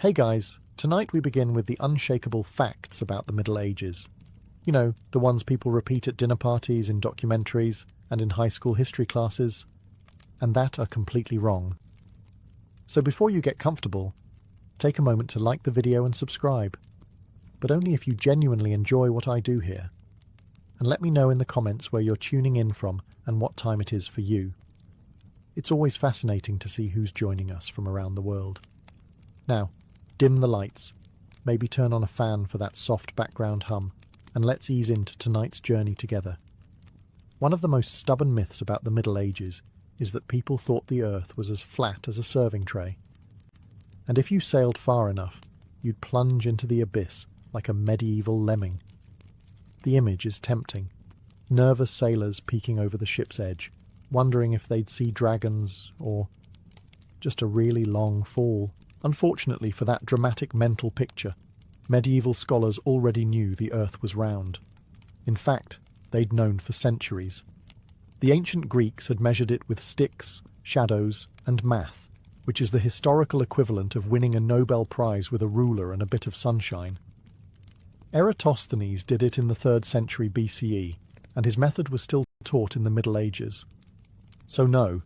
Hey guys, tonight we begin with the unshakable facts about the Middle Ages. You know, the ones people repeat at dinner parties, in documentaries, and in high school history classes, and that are completely wrong. So before you get comfortable, take a moment to like the video and subscribe, but only if you genuinely enjoy what I do here. And let me know in the comments where you're tuning in from and what time it is for you. It's always fascinating to see who's joining us from around the world. Now, dim the lights, maybe turn on a fan for that soft background hum, and let's ease into tonight's journey together. One of the most stubborn myths about the Middle Ages is that people thought the earth was as flat as a serving tray. And if you sailed far enough, you'd plunge into the abyss like a medieval lemming. The image is tempting. Nervous sailors peeking over the ship's edge, wondering if they'd see dragons or just a really long fall. Unfortunately for that dramatic mental picture, medieval scholars already knew the earth was round. In fact, they'd known for centuries. The ancient Greeks had measured it with sticks, shadows, and math, which is the historical equivalent of winning a Nobel Prize with a ruler and a bit of sunshine. Eratosthenes did it in the 3rd century BCE, and his method was still taught in the Middle Ages. So no,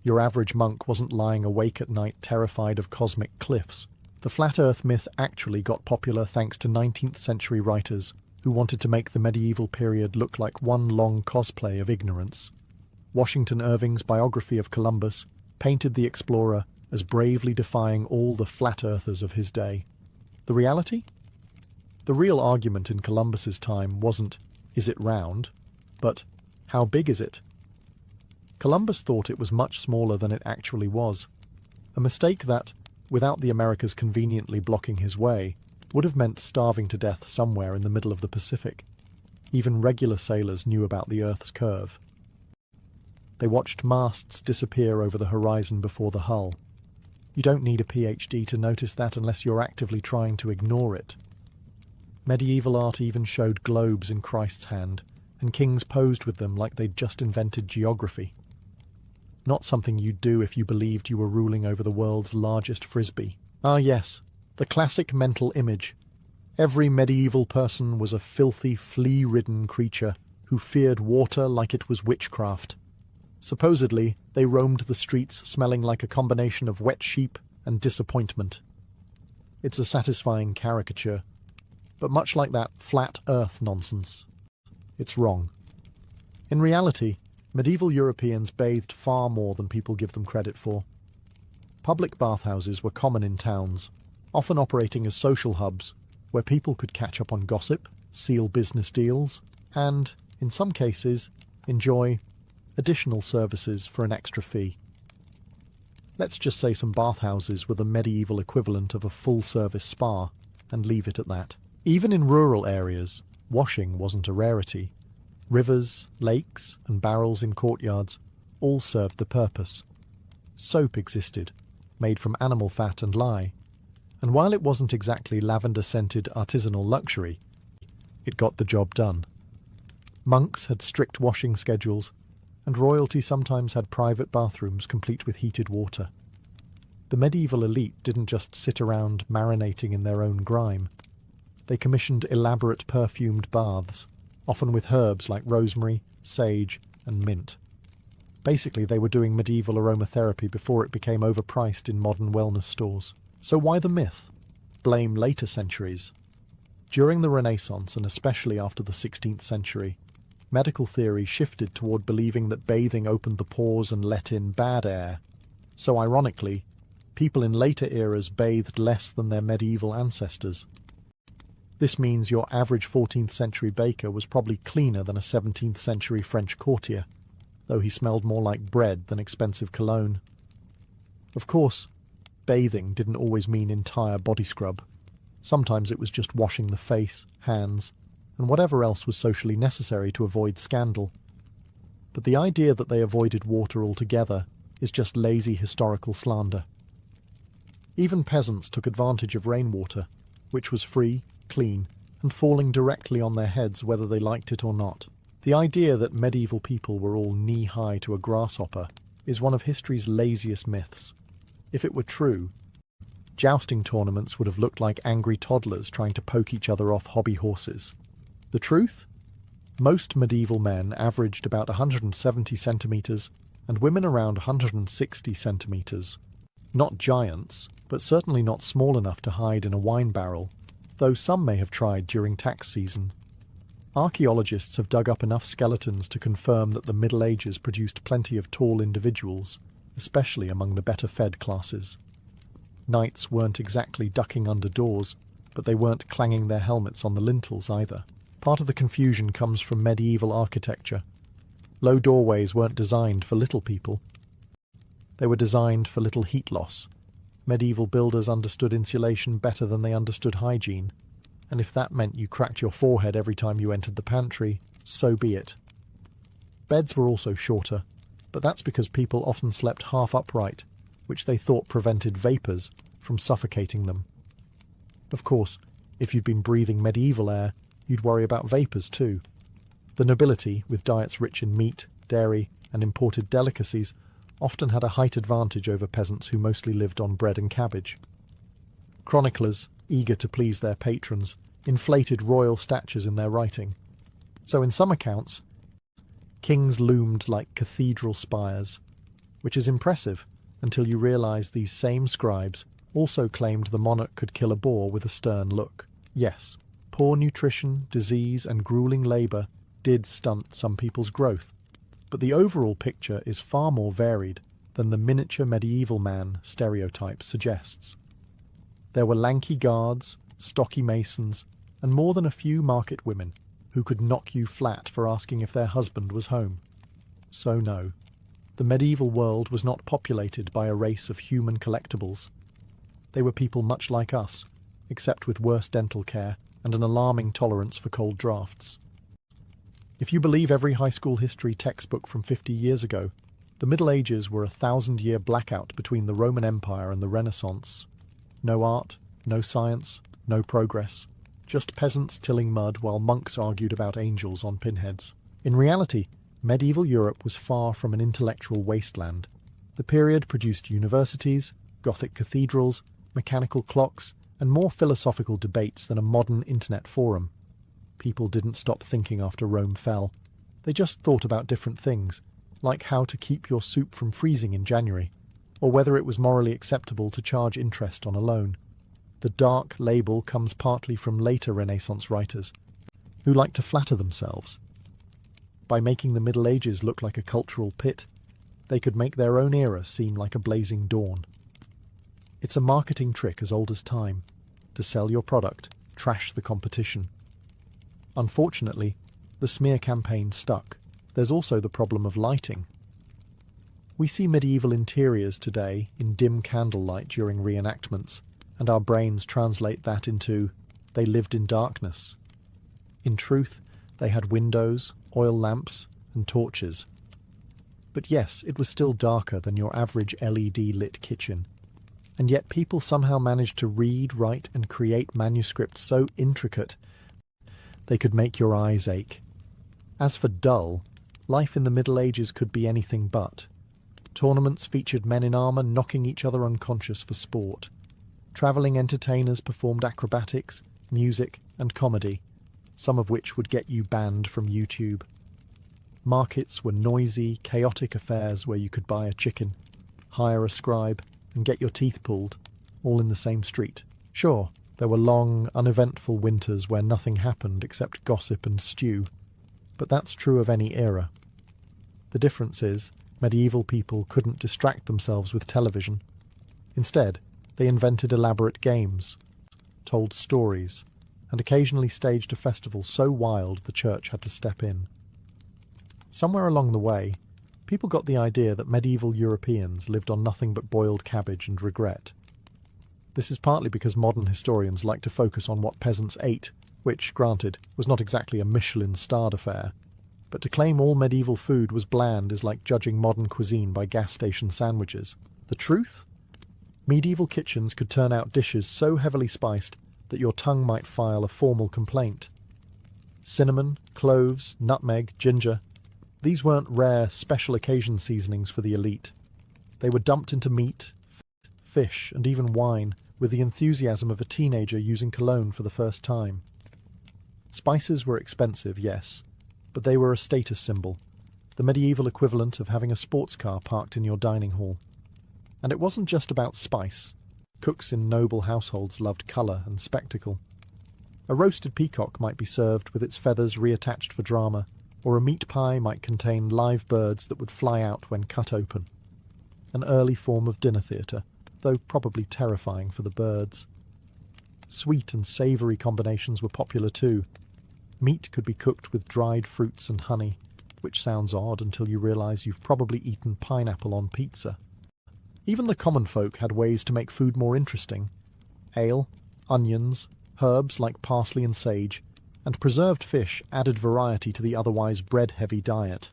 your average monk wasn't lying awake at night terrified of cosmic cliffs. The flat earth myth actually got popular thanks to 19th century writers who wanted to make the medieval period look like one long cosplay of ignorance. Washington Irving's biography of Columbus painted the explorer as bravely defying all the flat earthers of his day. The reality? The real argument in Columbus's time wasn't, is it round, but how big is it? Columbus thought it was much smaller than it actually was, a mistake that, without the Americas conveniently blocking his way, would have meant starving to death somewhere in the middle of the Pacific. Even regular sailors knew about the Earth's curve. They watched masts disappear over the horizon before the hull. You don't need a PhD to notice that unless you're actively trying to ignore it. Medieval art even showed globes in Christ's hand, and kings posed with them like they'd just invented geography. Not something you'd do if you believed you were ruling over the world's largest frisbee. Ah yes, the classic mental image. Every medieval person was a filthy, flea-ridden creature who feared water like it was witchcraft. Supposedly, they roamed the streets smelling like a combination of wet sheep and disappointment. It's a satisfying caricature, but much like that flat earth nonsense, it's wrong. In reality, medieval Europeans bathed far more than people give them credit for. Public bathhouses were common in towns, often operating as social hubs where people could catch up on gossip, seal business deals, and, in some cases, enjoy additional services for an extra fee. Let's just say some bathhouses were the medieval equivalent of a full-service spa, and leave it at that. Even in rural areas, washing wasn't a rarity. Rivers, lakes, and barrels in courtyards all served the purpose. Soap existed, made from animal fat and lye, and while it wasn't exactly lavender-scented artisanal luxury, it got the job done. Monks had strict washing schedules, and royalty sometimes had private bathrooms complete with heated water. The medieval elite didn't just sit around marinating in their own grime. They commissioned elaborate perfumed baths, often with herbs like rosemary, sage, and mint. Basically, they were doing medieval aromatherapy before it became overpriced in modern wellness stores. So why the myth? Blame later centuries. During the Renaissance, and especially after the 16th century, medical theory shifted toward believing that bathing opened the pores and let in bad air. So ironically, people in later eras bathed less than their medieval ancestors. This means your average 14th century baker was probably cleaner than a 17th century French courtier, though he smelled more like bread than expensive cologne. Of course, bathing didn't always mean entire body scrub. Sometimes it was just washing the face, hands, and whatever else was socially necessary to avoid scandal. But the idea that they avoided water altogether is just lazy historical slander. Even peasants took advantage of rainwater, which was free, clean, and falling directly on their heads whether they liked it or not. The idea that medieval people were all knee-high to a grasshopper is one of history's laziest myths. If it were true, Jousting tournaments would have looked like angry toddlers trying to poke each other off hobby horses. The truth? Most medieval men averaged about 170 centimetres and women around 160 centimetres. Not giants, but certainly not small enough to hide in a wine barrel, though some may have tried during tax season. Archaeologists have dug up enough skeletons to confirm that the Middle Ages produced plenty of tall individuals, especially among the better-fed classes. Knights weren't exactly ducking under doors, but they weren't clanging their helmets on the lintels either. Part of the confusion comes from medieval architecture. Low doorways weren't designed for little people. They were designed for little heat loss. Medieval builders understood insulation better than they understood hygiene, and if that meant you cracked your forehead every time you entered the pantry, so be it. Beds were also shorter, but that's because people often slept half upright, which they thought prevented vapours from suffocating them. Of course, if you'd been breathing medieval air, you'd worry about vapours too. The nobility, with diets rich in meat, dairy, and imported delicacies, often had a height advantage over peasants who mostly lived on bread and cabbage. Chroniclers, eager to please their patrons, inflated royal statues in their writing. So in some accounts, kings loomed like cathedral spires, which is impressive until you realise these same scribes also claimed the monarch could kill a boar with a stern look. Yes, poor nutrition, disease, and grueling labour did stunt some people's growth, but the overall picture is far more varied than the miniature medieval man stereotype suggests. There were lanky guards, stocky masons, and more than a few market women who could knock you flat for asking if their husband was home. So no, the medieval world was not populated by a race of human collectibles. They were people much like us, except with worse dental care and an alarming tolerance for cold drafts. If you believe every high school history textbook from 50 years ago, the Middle Ages were a 1,000-year blackout between the Roman Empire and the Renaissance. No art, no science, no progress, just peasants tilling mud while monks argued about angels on pinheads. In reality, medieval Europe was far from an intellectual wasteland. The period produced universities, Gothic cathedrals, mechanical clocks, and more philosophical debates than a modern internet forum. People didn't stop thinking after Rome fell. They just thought about different things, like how to keep your soup from freezing in January, or whether it was morally acceptable to charge interest on a loan. The dark label comes partly from later Renaissance writers, who like to flatter themselves. By making the Middle Ages look like a cultural pit, they could make their own era seem like a blazing dawn. It's a marketing trick as old as time. To sell your product, trash the competition. Unfortunately, the smear campaign stuck. There's also the problem of lighting. We see medieval interiors today in dim candlelight during reenactments, and our brains translate that into, they lived in darkness. In truth, they had windows, oil lamps, and torches. But yes, it was still darker than your average LED-lit kitchen. And yet people somehow managed to read, write, and create manuscripts so intricate they could make your eyes ache. As for dull, life in the Middle Ages could be anything but. Tournaments featured men in armour knocking each other unconscious for sport. Travelling entertainers performed acrobatics, music, and comedy, some of which would get you banned from YouTube. Markets were noisy, chaotic affairs where you could buy a chicken, hire a scribe, and get your teeth pulled, all in the same street. Sure, there were long, uneventful winters where nothing happened except gossip and stew, but that's true of any era. The difference is, medieval people couldn't distract themselves with television. Instead, they invented elaborate games, told stories, and occasionally staged a festival so wild the church had to step in. Somewhere along the way, people got the idea that medieval Europeans lived on nothing but boiled cabbage and regret. This is partly because modern historians like to focus on what peasants ate, which, granted, was not exactly a Michelin-starred affair. But to claim all medieval food was bland is like judging modern cuisine by gas station sandwiches. The truth? Medieval kitchens could turn out dishes so heavily spiced that your tongue might file a formal complaint. Cinnamon, cloves, nutmeg, ginger. These weren't rare, special occasion seasonings for the elite. They were dumped into meat, fish, and even wine with the enthusiasm of a teenager using cologne for the first time. Spices were expensive, yes, but they were a status symbol, the medieval equivalent of having a sports car parked in your dining hall. And it wasn't just about spice. Cooks in noble households loved colour and spectacle. A roasted peacock might be served with its feathers reattached for drama, or a meat pie might contain live birds that would fly out when cut open. An early form of dinner theatre, though probably terrifying for the birds. Sweet and savoury combinations were popular too. Meat could be cooked with dried fruits and honey, which sounds odd until you realise you've probably eaten pineapple on pizza. Even the common folk had ways to make food more interesting. Ale, onions, herbs like parsley and sage, and preserved fish added variety to the otherwise bread-heavy diet.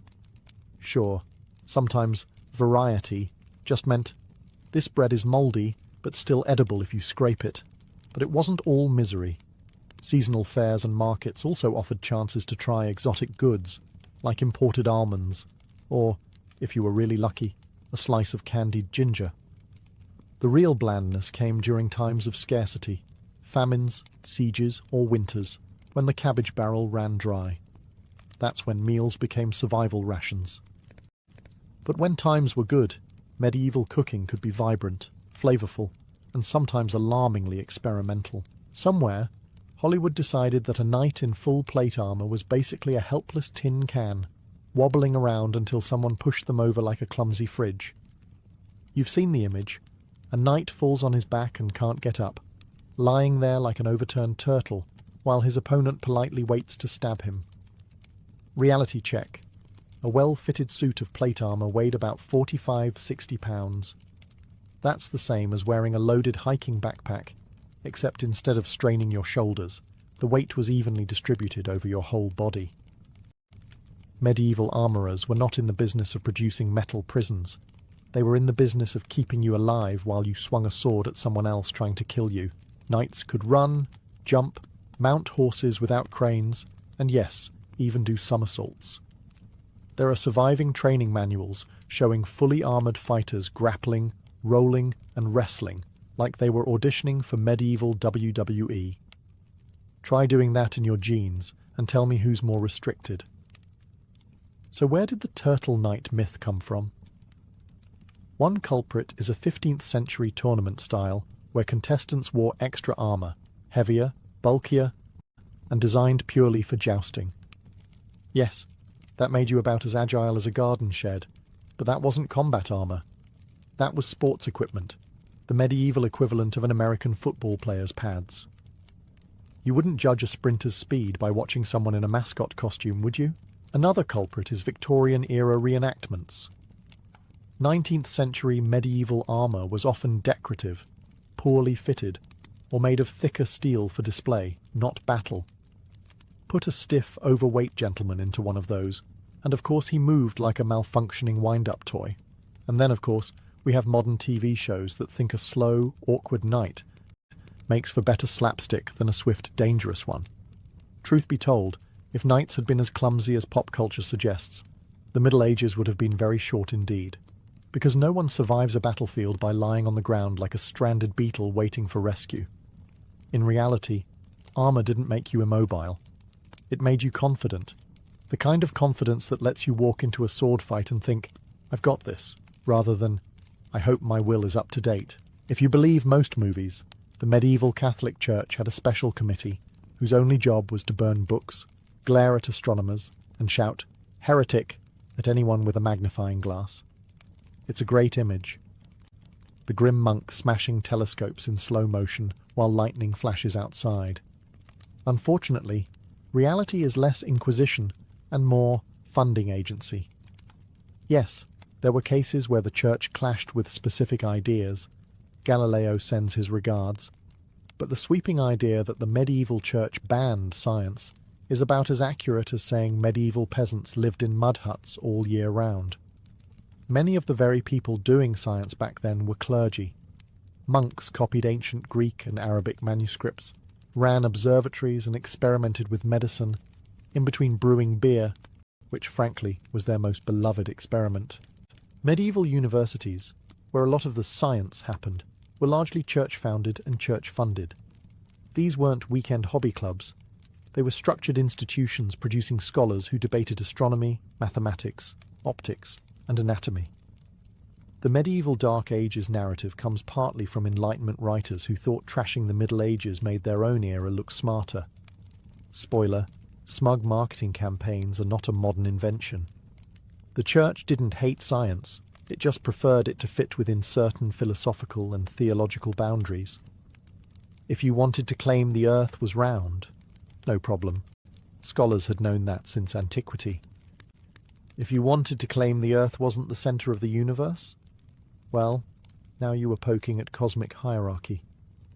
Sure, sometimes variety just meant this bread is mouldy, but still edible if you scrape it. But it wasn't all misery. Seasonal fairs and markets also offered chances to try exotic goods, like imported almonds, or, if you were really lucky, a slice of candied ginger. The real blandness came during times of scarcity, famines, sieges, or winters, when the cabbage barrel ran dry. That's when meals became survival rations. But when times were good, medieval cooking could be vibrant, flavourful, and sometimes alarmingly experimental. Somewhere, Hollywood decided that a knight in full plate armour was basically a helpless tin can, wobbling around until someone pushed them over like a clumsy fridge. You've seen the image. A knight falls on his back and can't get up, lying there like an overturned turtle, while his opponent politely waits to stab him. Reality check. A well-fitted suit of plate armour weighed about 45–60 pounds. That's the same as wearing a loaded hiking backpack, except instead of straining your shoulders, the weight was evenly distributed over your whole body. Medieval armourers were not in the business of producing metal prisons. They were in the business of keeping you alive while you swung a sword at someone else trying to kill you. Knights could run, jump, mount horses without cranes, and yes, even do somersaults. There are surviving training manuals showing fully armoured fighters grappling, rolling, and wrestling like they were auditioning for medieval WWE. Try doing that in your jeans and tell me who's more restricted. So where did the turtle knight myth come from? One culprit is a 15th century tournament style where contestants wore extra armour, heavier, bulkier, and designed purely for jousting. Yes, that made you about as agile as a garden shed, but that wasn't combat armour. That was sports equipment, the medieval equivalent of an American football player's pads. You wouldn't judge a sprinter's speed by watching someone in a mascot costume, would you? Another culprit is Victorian-era reenactments. 19th century medieval armour was often decorative, poorly fitted, or made of thicker steel for display, not battle. Put a stiff, overweight gentleman into one of those, and of course he moved like a malfunctioning wind-up toy. And then, of course, we have modern TV shows that think a slow, awkward knight makes for better slapstick than a swift, dangerous one. Truth be told, if knights had been as clumsy as pop culture suggests, the Middle Ages would have been very short indeed, because no one survives a battlefield by lying on the ground like a stranded beetle waiting for rescue. In reality, armour didn't make you immobile. It made you confident, the kind of confidence that lets you walk into a sword fight and think, I've got this, rather than, I hope my will is up to date. If you believe most movies, the medieval Catholic Church had a special committee whose only job was to burn books, glare at astronomers, and shout, "Heretic," at anyone with a magnifying glass. It's a great image. The grim monk smashing telescopes in slow motion while lightning flashes outside. Unfortunately, reality is less inquisition and more funding agency. Yes, there were cases where the church clashed with specific ideas. Galileo sends his regards. But the sweeping idea that the medieval church banned science is about as accurate as saying medieval peasants lived in mud huts all year round. Many of the very people doing science back then were clergy. Monks copied ancient Greek and Arabic manuscripts, ran observatories and experimented with medicine, in between brewing beer, which frankly was their most beloved experiment. Medieval universities, where a lot of the science happened, were largely church-founded and church-funded. These weren't weekend hobby clubs. They were structured institutions producing scholars who debated astronomy, mathematics, optics, and anatomy. The medieval Dark Ages narrative comes partly from Enlightenment writers who thought trashing the Middle Ages made their own era look smarter. Spoiler, smug marketing campaigns are not a modern invention. The Church didn't hate science, it just preferred it to fit within certain philosophical and theological boundaries. If you wanted to claim the Earth was round, no problem. Scholars had known that since antiquity. If you wanted to claim the Earth wasn't the centre of the universe, well, now you were poking at cosmic hierarchy,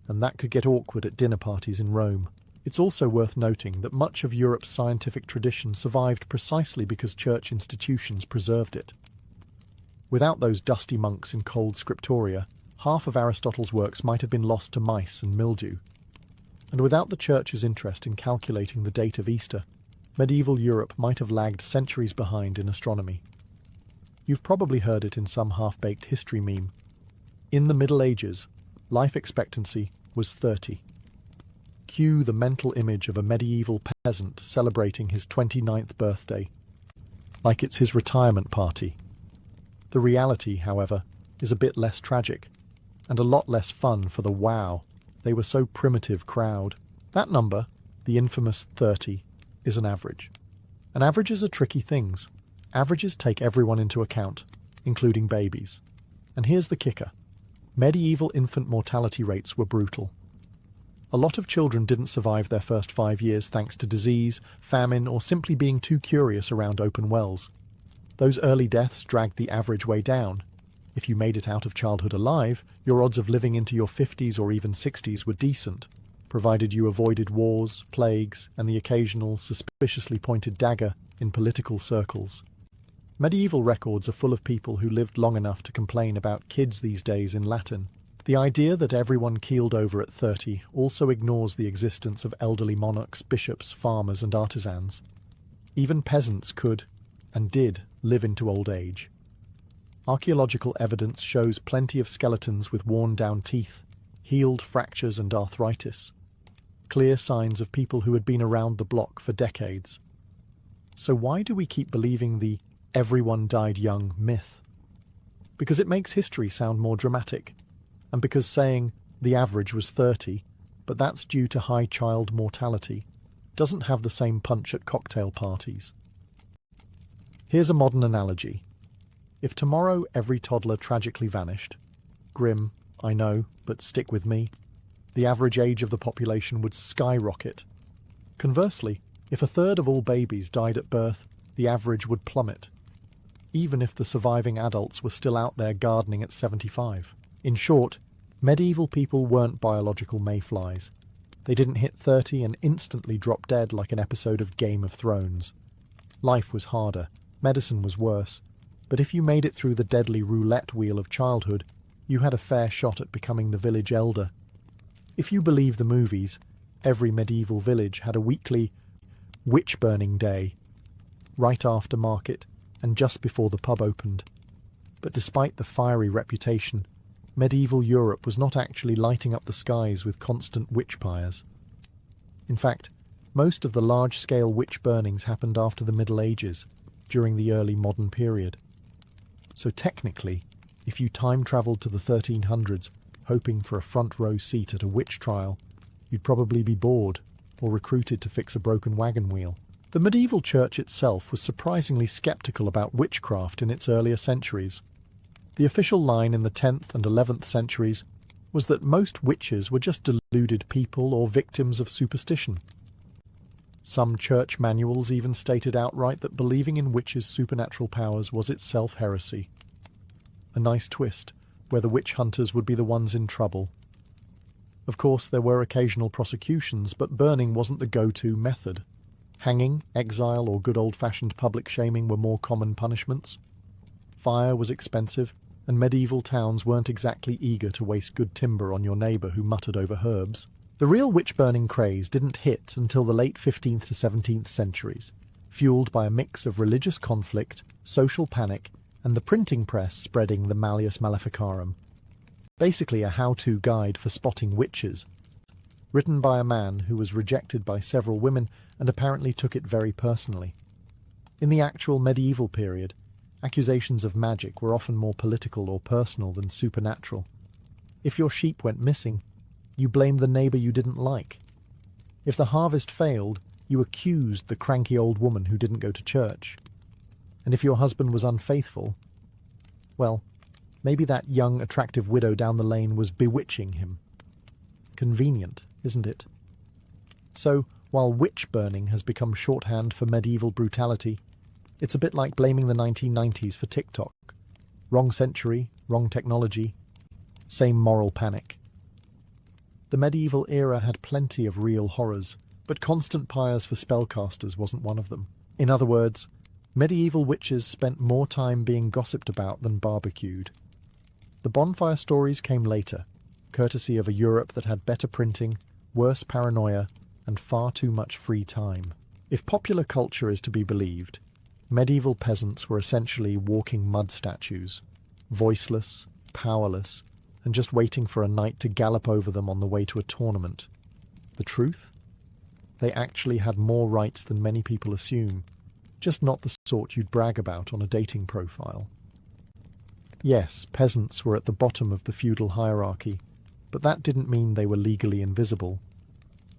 and that could get awkward at dinner parties in Rome. It's also worth noting that much of Europe's scientific tradition survived precisely because church institutions preserved it. Without those dusty monks in cold scriptoria, half of Aristotle's works might have been lost to mice and mildew. And without the Church's interest in calculating the date of Easter, medieval Europe might have lagged centuries behind in astronomy. You've probably heard it in some half-baked history meme. In the Middle Ages, life expectancy was 30. Cue the mental image of a medieval peasant celebrating his 29th birthday, like it's his retirement party. The reality, however, is a bit less tragic, and a lot less fun for the wow, they were so primitive crowd. That number, the infamous 30, is an average. And averages are tricky things. Averages take everyone into account, including babies. And here's the kicker. Medieval infant mortality rates were brutal. A lot of children didn't survive their first 5 years thanks to disease, famine, or simply being too curious around open wells. Those early deaths dragged the average way down. If you made it out of childhood alive, your odds of living into your 50s or even 60s were decent, provided you avoided wars, plagues, and the occasional suspiciously pointed dagger in political circles. Medieval records are full of people who lived long enough to complain about kids these days in Latin. The idea that everyone keeled over at 30 also ignores the existence of elderly monarchs, bishops, farmers, and artisans. Even peasants could, and did, live into old age. Archaeological evidence shows plenty of skeletons with worn-down teeth, healed fractures and arthritis. Clear signs of people who had been around the block for decades. So why do we keep believing the "everyone died young" myth? Because it makes history sound more dramatic, and because saying the average was 30, but that's due to high child mortality, doesn't have the same punch at cocktail parties. Here's a modern analogy. If tomorrow every toddler tragically vanished, grim, I know, but stick with me, the average age of the population would skyrocket. Conversely, if a third of all babies died at birth, the average would plummet, even if the surviving adults were still out there gardening at 75. In short, medieval people weren't biological mayflies. They didn't hit 30 and instantly drop dead like an episode of Game of Thrones. Life was harder, medicine was worse, but if you made it through the deadly roulette wheel of childhood, you had a fair shot at becoming the village elder. If you believe the movies, every medieval village had a weekly witch-burning day, right after market and just before the pub opened. But despite the fiery reputation, medieval Europe was not actually lighting up the skies with constant witch pyres. In fact, most of the large-scale witch burnings happened after the Middle Ages, during the early modern period. So technically, if you time-travelled to the 1300s, hoping for a front-row seat at a witch trial, you'd probably be bored or recruited to fix a broken wagon wheel. The medieval church itself was surprisingly sceptical about witchcraft in its earlier centuries. The official line in the 10th and 11th centuries was that most witches were just deluded people or victims of superstition. Some church manuals even stated outright that believing in witches' supernatural powers was itself heresy. A nice twist, where the witch hunters would be the ones in trouble. Of course, there were occasional prosecutions, but burning wasn't the go-to method. Hanging, exile, or good old-fashioned public shaming were more common punishments. Fire was expensive, and medieval towns weren't exactly eager to waste good timber on your neighbour who muttered over herbs. The real witch-burning craze didn't hit until the late 15th to 17th centuries, fueled by a mix of religious conflict, social panic, and the printing press spreading the Malleus Maleficarum. Basically a how-to guide for spotting witches, written by a man who was rejected by several women and apparently took it very personally. In the actual medieval period, accusations of magic were often more political or personal than supernatural. If your sheep went missing, you blamed the neighbour you didn't like. If the harvest failed, you accused the cranky old woman who didn't go to church. And if your husband was unfaithful, well, maybe that young, attractive widow down the lane was bewitching him. Convenient, isn't it? So, while witch-burning has become shorthand for medieval brutality, it's a bit like blaming the 1990s for TikTok. Wrong century, wrong technology, same moral panic. The medieval era had plenty of real horrors, but constant pyres for spellcasters wasn't one of them. In other words, medieval witches spent more time being gossiped about than barbecued. The bonfire stories came later, courtesy of a Europe that had better printing, worse paranoia, and far too much free time. If popular culture is to be believed, medieval peasants were essentially walking mud statues, voiceless, powerless, and just waiting for a knight to gallop over them on the way to a tournament. The truth? They actually had more rights than many people assume, just not the sort you'd brag about on a dating profile. Yes, peasants were at the bottom of the feudal hierarchy, but that didn't mean they were legally invisible.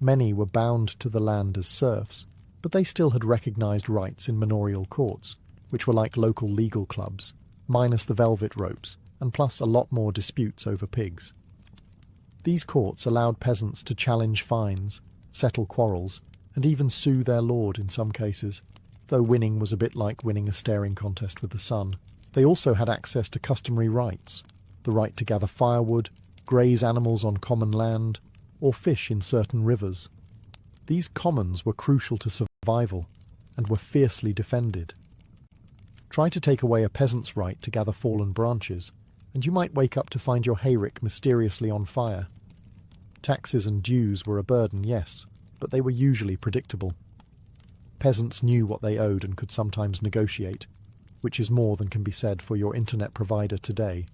Many were bound to the land as serfs, but they still had recognised rights in manorial courts, which were like local legal clubs, minus the velvet ropes, and plus a lot more disputes over pigs. These courts allowed peasants to challenge fines, settle quarrels, and even sue their lord in some cases, though winning was a bit like winning a staring contest with the sun. They also had access to customary rights, the right to gather firewood, graze animals on common land, or fish in certain rivers. These commons were crucial to survival, and were fiercely defended. Try to take away a peasant's right to gather fallen branches, and you might wake up to find your hayrick mysteriously on fire. Taxes and dues were a burden, yes, but they were usually predictable. Peasants knew what they owed and could sometimes negotiate, which is more than can be said for your internet provider today.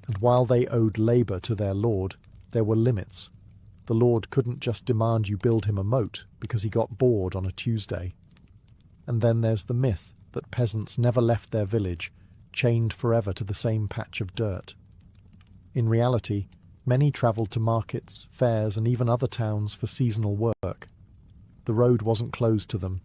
And while they owed labour to their lord, there were limits. The lord couldn't just demand you build him a moat because he got bored on a Tuesday. And then there's the myth that peasants never left their village, chained forever to the same patch of dirt. In reality, many travelled to markets, fairs, and even other towns for seasonal work. The road wasn't closed to them.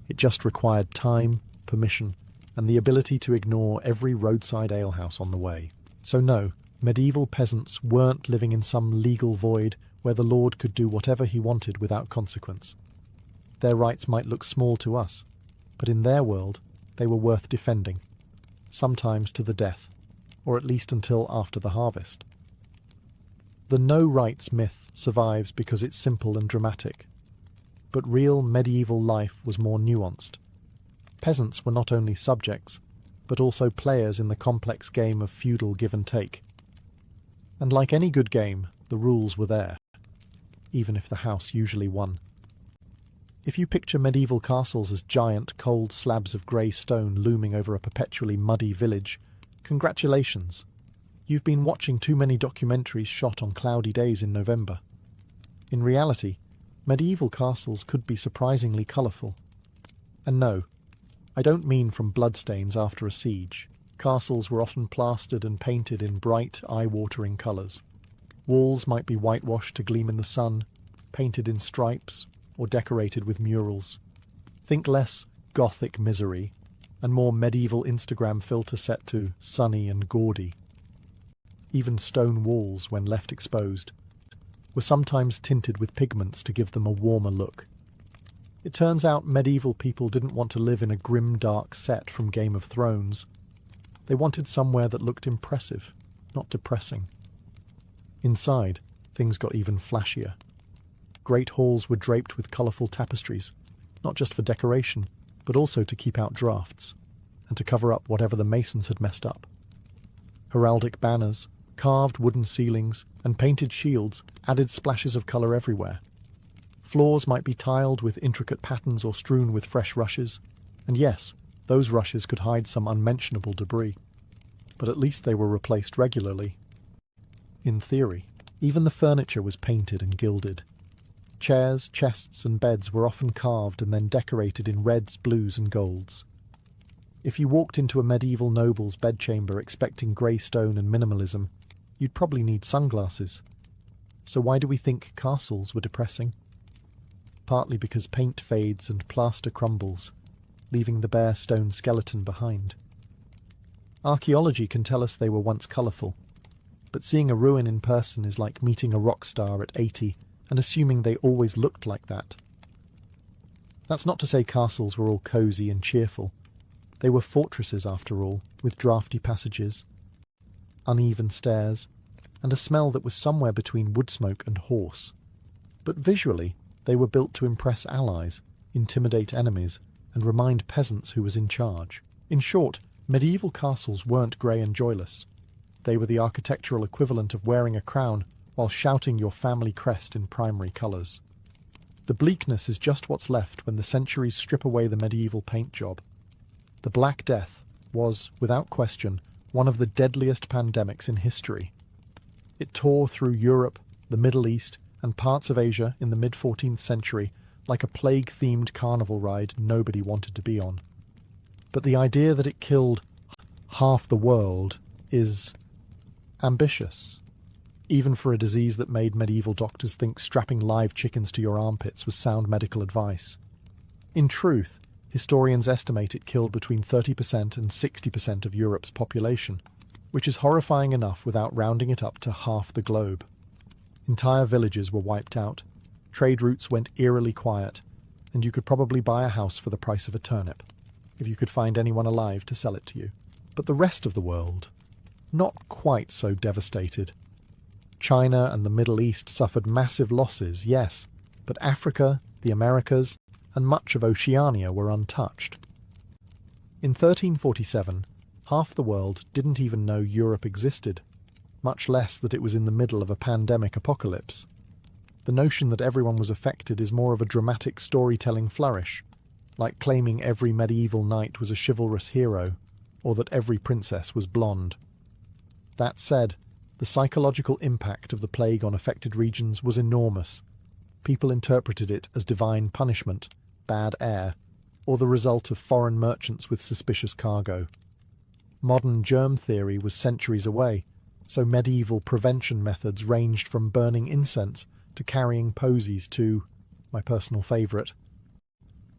It just required time, permission, and the ability to ignore every roadside alehouse on the way. So no, medieval peasants weren't living in some legal void where the lord could do whatever he wanted without consequence. Their rights might look small to us, but in their world they were worth defending, sometimes to the death, or at least until after the harvest. The no rights myth survives because it's simple and dramatic, but real medieval life was more nuanced. Peasants were not only subjects, but also players in the complex game of feudal give and take. And like any good game, the rules were there, even if the house usually won. If you picture medieval castles as giant, cold slabs of grey stone looming over a perpetually muddy village, congratulations. You've been watching too many documentaries shot on cloudy days in November. In reality, medieval castles could be surprisingly colourful. And no, I don't mean from bloodstains after a siege. Castles were often plastered and painted in bright, eye-watering colours. Walls might be whitewashed to gleam in the sun, painted in stripes, or decorated with murals. Think less gothic misery, and more medieval Instagram filter set to sunny and gaudy. Even stone walls, when left exposed, were sometimes tinted with pigments to give them a warmer look. It turns out medieval people didn't want to live in a grim, dark set from Game of Thrones. They wanted somewhere that looked impressive, not depressing. Inside, things got even flashier. Great halls were draped with colourful tapestries, not just for decoration, but also to keep out drafts, and to cover up whatever the masons had messed up. Heraldic banners, carved wooden ceilings, and painted shields added splashes of colour everywhere. Floors might be tiled with intricate patterns or strewn with fresh rushes, and yes, those rushes could hide some unmentionable debris. But at least they were replaced regularly. In theory, even the furniture was painted and gilded. Chairs, chests, and beds were often carved and then decorated in reds, blues, and golds. If you walked into a medieval noble's bedchamber expecting grey stone and minimalism, you'd probably need sunglasses. So why do we think castles were depressing? Partly because paint fades and plaster crumbles, leaving the bare stone skeleton behind. Archaeology can tell us they were once colourful, but seeing a ruin in person is like meeting a rock star at 80 and assuming they always looked like that. That's not to say castles were all cosy and cheerful. They were fortresses after all, with draughty passages, uneven stairs, and a smell that was somewhere between wood smoke and horse. But visually, they were built to impress allies, intimidate enemies, and remind peasants who was in charge. In short, medieval castles weren't grey and joyless. They were the architectural equivalent of wearing a crown while shouting your family crest in primary colours. The bleakness is just what's left when the centuries strip away the medieval paint job. The Black Death was, without question, one of the deadliest pandemics in history. It tore through Europe, the Middle East, and parts of Asia in the mid-14th century like a plague-themed carnival ride nobody wanted to be on. But the idea that it killed half the world is ambitious, even for a disease that made medieval doctors think strapping live chickens to your armpits was sound medical advice. In truth, historians estimate it killed between 30% and 60% of Europe's population, which is horrifying enough without rounding it up to half the globe. Entire villages were wiped out, trade routes went eerily quiet, and you could probably buy a house for the price of a turnip, if you could find anyone alive to sell it to you. But the rest of the world, not quite so devastated. China and the Middle East suffered massive losses, yes, but Africa, the Americas, and much of Oceania were untouched. In 1347, half the world didn't even know Europe existed, much less that it was in the middle of a pandemic apocalypse. The notion that everyone was affected is more of a dramatic storytelling flourish, like claiming every medieval knight was a chivalrous hero, or that every princess was blonde. That said, the psychological impact of the plague on affected regions was enormous. People interpreted it as divine punishment, bad air, or the result of foreign merchants with suspicious cargo. Modern germ theory was centuries away, so medieval prevention methods ranged from burning incense to carrying posies to, my personal favourite,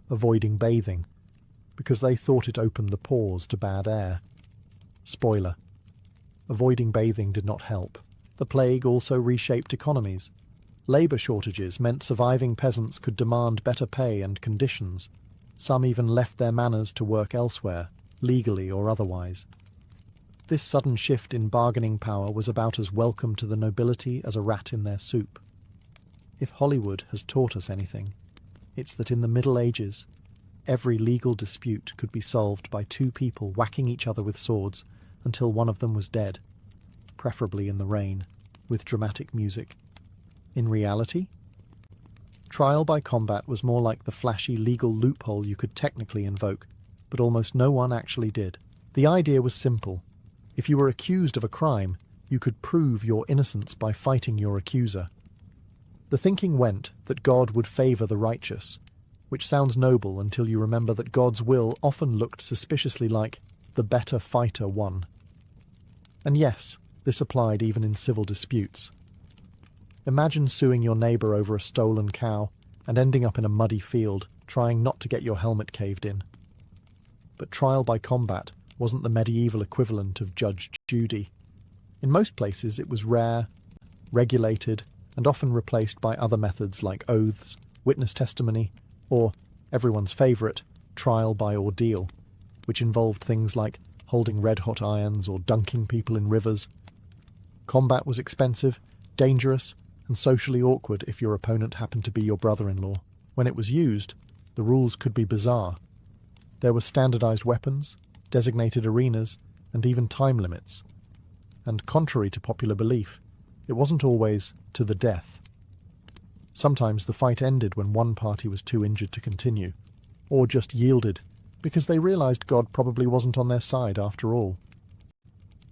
avoiding bathing, because they thought it opened the pores to bad air. Spoiler: avoiding bathing did not help. The plague also reshaped economies. Labour shortages meant surviving peasants could demand better pay and conditions. Some even left their manors to work elsewhere, legally or otherwise. This sudden shift in bargaining power was about as welcome to the nobility as a rat in their soup. If Hollywood has taught us anything, it's that in the Middle Ages, every legal dispute could be solved by two people whacking each other with swords until one of them was dead, preferably in the rain, with dramatic music. In reality, trial by combat was more like the flashy legal loophole you could technically invoke, but almost no one actually did. The idea was simple. If you were accused of a crime, you could prove your innocence by fighting your accuser. The thinking went that God would favour the righteous, which sounds noble until you remember that God's will often looked suspiciously like the better fighter won. And yes, this applied even in civil disputes. Imagine suing your neighbour over a stolen cow and ending up in a muddy field, trying not to get your helmet caved in. But trial by combat wasn't the medieval equivalent of Judge Judy. In most places it was rare, regulated, and often replaced by other methods like oaths, witness testimony, or, everyone's favourite, trial by ordeal, which involved things like holding red-hot irons or dunking people in rivers. Combat was expensive, dangerous, and socially awkward if your opponent happened to be your brother-in-law. When it was used, the rules could be bizarre. There were standardised weapons, designated arenas, and even time limits. And contrary to popular belief, it wasn't always to the death. Sometimes the fight ended when one party was too injured to continue, or just yielded because they realised God probably wasn't on their side after all.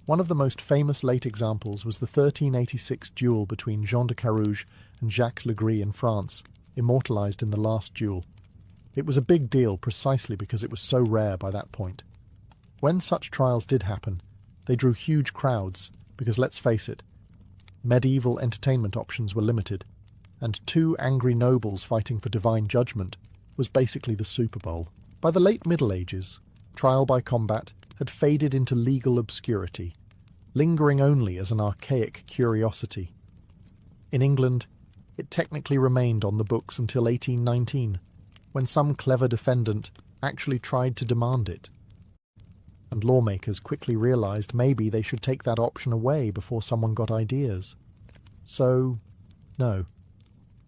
One of the most famous late examples was the 1386 duel between Jean de Carouge and Jacques Legris in France, immortalised in The Last Duel. It was a big deal precisely because it was so rare by that point. When such trials did happen, they drew huge crowds because, let's face it, medieval entertainment options were limited, and two angry nobles fighting for divine judgment was basically the Super Bowl. By the late Middle Ages, trial by combat had faded into legal obscurity, lingering only as an archaic curiosity. In England, it technically remained on the books until 1819, when some clever defendant actually tried to demand it. And lawmakers quickly realised maybe they should take that option away before someone got ideas. So, no.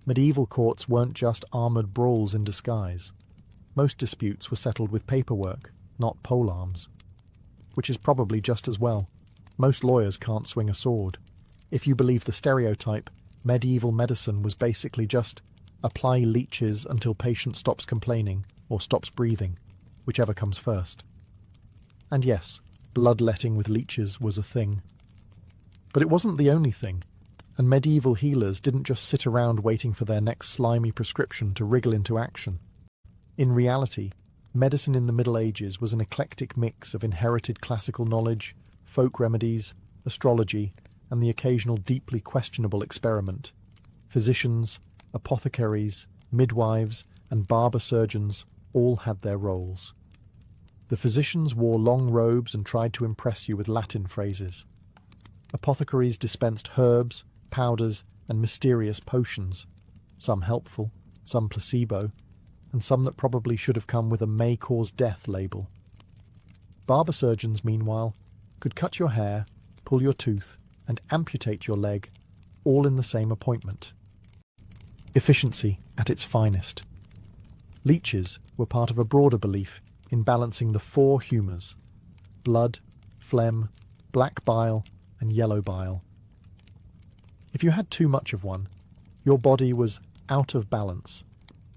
Medieval courts weren't just armoured brawls in disguise. Most disputes were settled with paperwork, not polearms. Which is probably just as well. Most lawyers can't swing a sword. If you believe the stereotype, medieval medicine was basically just apply leeches until patient stops complaining or stops breathing, whichever comes first. And yes, bloodletting with leeches was a thing. But it wasn't the only thing, and medieval healers didn't just sit around waiting for their next slimy prescription to wriggle into action. In reality, medicine in the Middle Ages was an eclectic mix of inherited classical knowledge, folk remedies, astrology, and the occasional deeply questionable experiment. Physicians, apothecaries, midwives, and barber surgeons all had their roles. The physicians wore long robes and tried to impress you with Latin phrases. Apothecaries dispensed herbs, powders, and mysterious potions, some helpful, some placebo, and some that probably should have come with a may cause death label. Barber surgeons, meanwhile, could cut your hair, pull your tooth, and amputate your leg, all in the same appointment. Efficiency at its finest. Leeches were part of a broader belief in balancing the four humours: blood, phlegm, black bile, and yellow bile. If you had too much of one, your body was out of balance,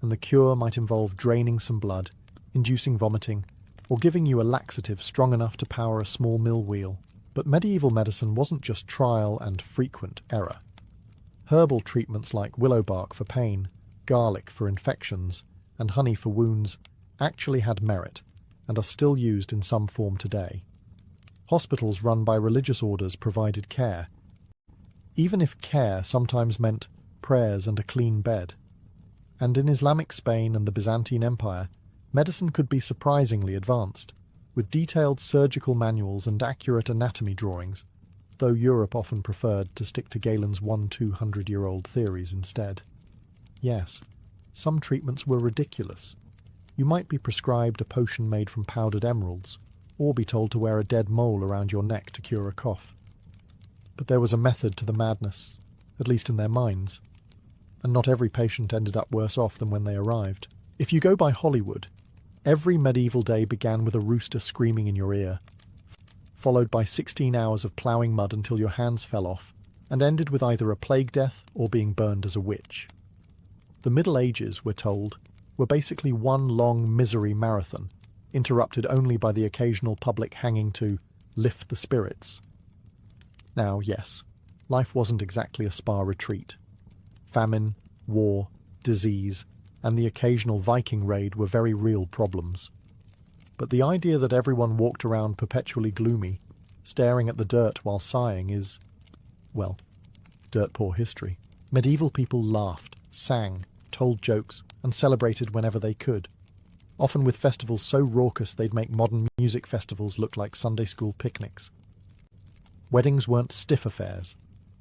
and the cure might involve draining some blood, inducing vomiting, or giving you a laxative strong enough to power a small mill wheel. But medieval medicine wasn't just trial and frequent error. Herbal treatments like willow bark for pain, garlic for infections, and honey for wounds actually had merit and are still used in some form today. Hospitals run by religious orders provided care, even if care sometimes meant prayers and a clean bed. And in Islamic Spain and the Byzantine Empire, medicine could be surprisingly advanced, with detailed surgical manuals and accurate anatomy drawings, though Europe often preferred to stick to Galen's 200-year-old theories instead. Yes, some treatments were ridiculous. You might be prescribed a potion made from powdered emeralds, or be told to wear a dead mole around your neck to cure a cough. But there was a method to the madness, at least in their minds, and not every patient ended up worse off than when they arrived. If you go by Hollywood, every medieval day began with a rooster screaming in your ear, followed by 16 hours of ploughing mud until your hands fell off, and ended with either a plague death or being burned as a witch. The Middle Ages, we're told, were basically one long misery marathon, interrupted only by the occasional public hanging to lift the spirits. Now, yes, life wasn't exactly a spa retreat. Famine, war, disease, and the occasional Viking raid were very real problems. But the idea that everyone walked around perpetually gloomy, staring at the dirt while sighing is, well, dirt poor history. Medieval people laughed, sang, told jokes, and celebrated whenever they could, often with festivals so raucous they'd make modern music festivals look like Sunday school picnics. Weddings weren't stiff affairs.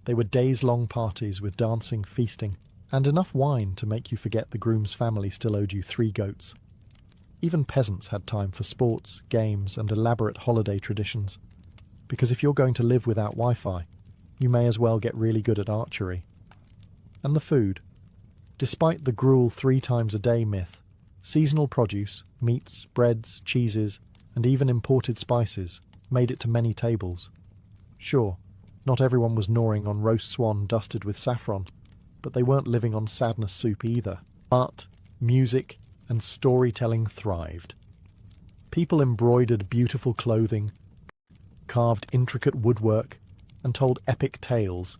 They were days-long parties with dancing, feasting, and enough wine to make you forget the groom's family still owed you 3 goats. Even peasants had time for sports, games, and elaborate holiday traditions, because if you're going to live without Wi-Fi, you may as well get really good at archery. And the food. Despite the gruel 3 times a day myth, seasonal produce, meats, breads, cheeses, and even imported spices made it to many tables. Sure, not everyone was gnawing on roast swan dusted with saffron, but they weren't living on sadness soup either. Art, music, and storytelling thrived. People embroidered beautiful clothing, carved intricate woodwork, and told epic tales,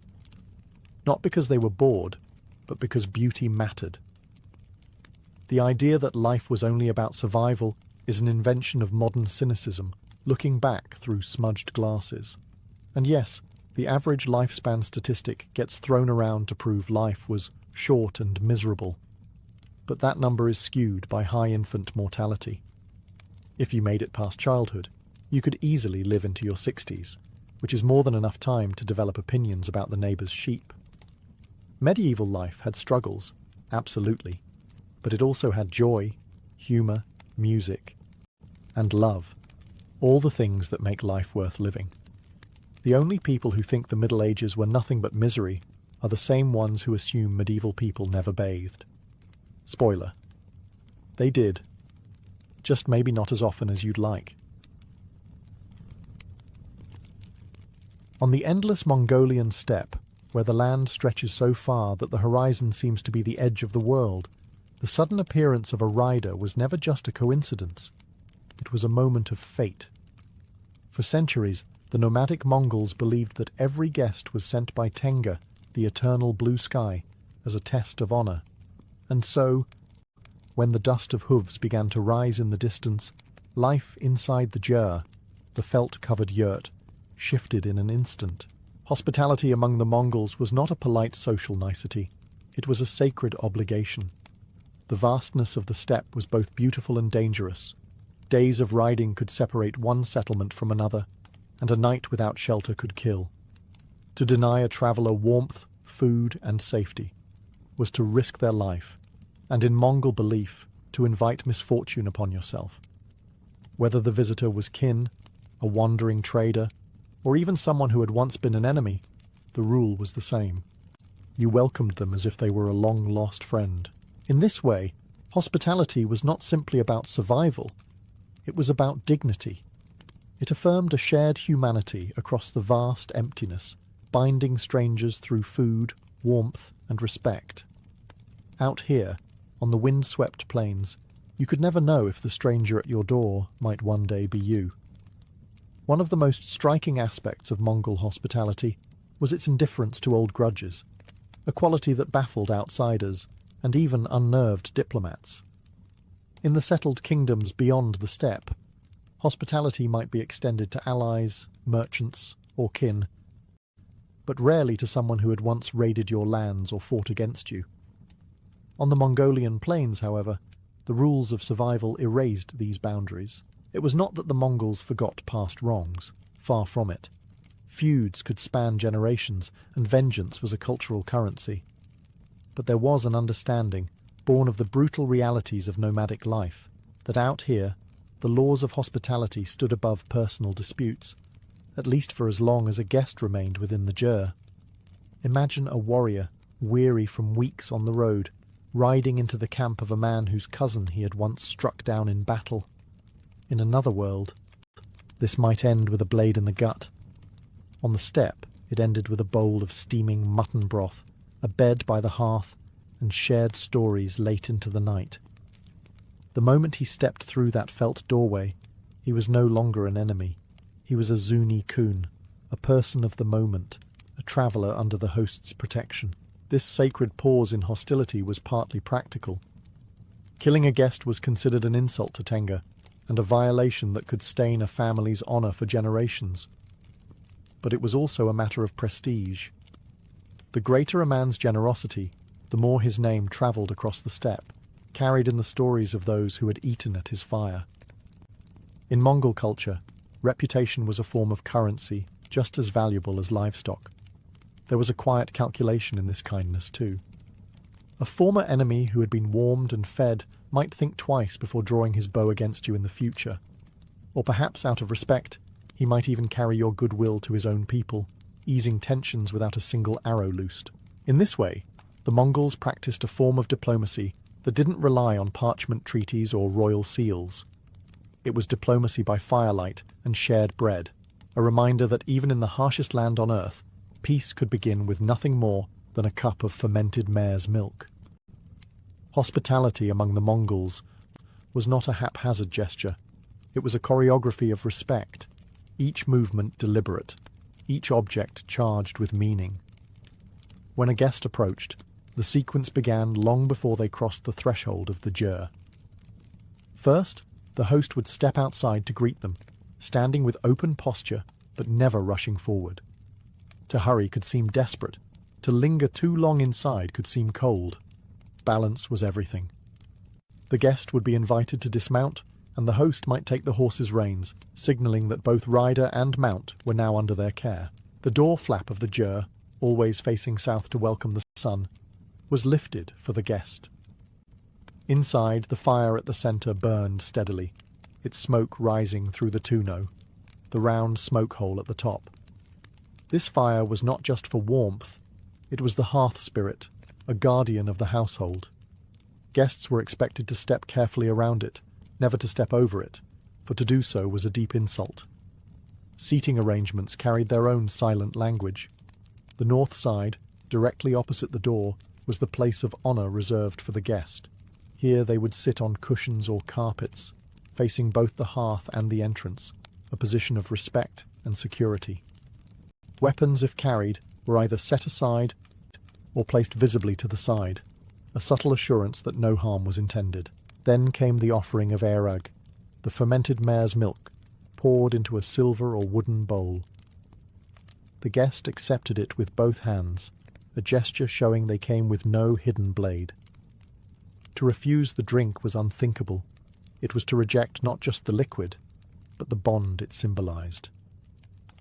not because they were bored, but because beauty mattered. The idea that life was only about survival is an invention of modern cynicism, looking back through smudged glasses. And yes, the average lifespan statistic gets thrown around to prove life was short and miserable, but that number is skewed by high infant mortality. If you made it past childhood, you could easily live into your 60s, which is more than enough time to develop opinions about the neighbour's sheep. Medieval life had struggles, absolutely, but it also had joy, humour, music, and love, all the things that make life worth living. The only people who think the Middle Ages were nothing but misery are the same ones who assume medieval people never bathed. Spoiler. They did, just maybe not as often as you'd like. On the endless Mongolian steppe, where the land stretches so far that the horizon seems to be the edge of the world, the sudden appearance of a rider was never just a coincidence. It was a moment of fate. For centuries, the nomadic Mongols believed that every guest was sent by Tenga, the eternal blue sky, as a test of honour. And so, when the dust of hooves began to rise in the distance, life inside the ger, the felt-covered yurt, shifted in an instant. Hospitality among the Mongols was not a polite social nicety. It was a sacred obligation. The vastness of the steppe was both beautiful and dangerous. Days of riding could separate one settlement from another, and a night without shelter could kill. To deny a traveller warmth, food, and safety was to risk their life, and in Mongol belief, to invite misfortune upon yourself. Whether the visitor was kin, a wandering trader, or even someone who had once been an enemy, the rule was the same. You welcomed them as if they were a long-lost friend. In this way, hospitality was not simply about survival, it was about dignity. It affirmed a shared humanity across the vast emptiness, binding strangers through food, warmth, and respect. Out here, on the wind-swept plains, you could never know if the stranger at your door might one day be you. One of the most striking aspects of Mongol hospitality was its indifference to old grudges, a quality that baffled outsiders and even unnerved diplomats. In the settled kingdoms beyond the steppe, hospitality might be extended to allies, merchants, or kin, but rarely to someone who had once raided your lands or fought against you. On the Mongolian plains, however, the rules of survival erased these boundaries. It was not that the Mongols forgot past wrongs, far from it. Feuds could span generations, and vengeance was a cultural currency. But there was an understanding, born of the brutal realities of nomadic life, that out here, the laws of hospitality stood above personal disputes, at least for as long as a guest remained within the ger. Imagine a warrior, weary from weeks on the road, riding into the camp of a man whose cousin he had once struck down in battle. In another world, this might end with a blade in the gut. On the steppe, it ended with a bowl of steaming mutton broth, a bed by the hearth, and shared stories late into the night. The moment he stepped through that felt doorway, he was no longer an enemy. He was a Zuni Kun, a person of the moment, a traveller under the host's protection. This sacred pause in hostility was partly practical. Killing a guest was considered an insult to Tenga, and a violation that could stain a family's honour for generations. But it was also a matter of prestige. The greater a man's generosity, the more his name travelled across the steppe, carried in the stories of those who had eaten at his fire. In Mongol culture, reputation was a form of currency just as valuable as livestock. There was a quiet calculation in this kindness too. A former enemy who had been warmed and fed might think twice before drawing his bow against you in the future. Or perhaps out of respect, he might even carry your goodwill to his own people, easing tensions without a single arrow loosed. In this way, the Mongols practiced a form of diplomacy that didn't rely on parchment treaties or royal seals. It was diplomacy by firelight and shared bread, a reminder that even in the harshest land on earth, peace could begin with nothing more than a cup of fermented mare's milk. Hospitality among the Mongols was not a haphazard gesture. It was a choreography of respect. each movement deliberate, each object charged with meaning. When a guest approached, the sequence began long before they crossed the threshold of the jur. First, the host would step outside to greet them, standing with open posture but never rushing forward. To hurry could seem desperate. To linger too long inside could seem cold. Balance was everything. The guest would be invited to dismount, and the host might take the horse's reins, signalling that both rider and mount were now under their care. The door flap of the jur, always facing south to welcome the sun, was lifted for the guest. Inside, the fire at the centre burned steadily, its smoke rising through the tonneau, the round smoke hole at the top. This fire was not just for warmth, it was the hearth spirit, a guardian of the household. Guests were expected to step carefully around it, never to step over it, for to do so was a deep insult. Seating arrangements carried their own silent language. The north side, directly opposite the door, was the place of honour reserved for the guest. Here they would sit on cushions or carpets, facing both the hearth and the entrance, a position of respect and security. Weapons, if carried, were either set aside or placed visibly to the side, a subtle assurance that no harm was intended. Then came the offering of airag, the fermented mare's milk, poured into a silver or wooden bowl. The guest accepted it with both hands, a gesture showing they came with no hidden blade. To refuse the drink was unthinkable. It was to reject not just the liquid, but the bond it symbolized.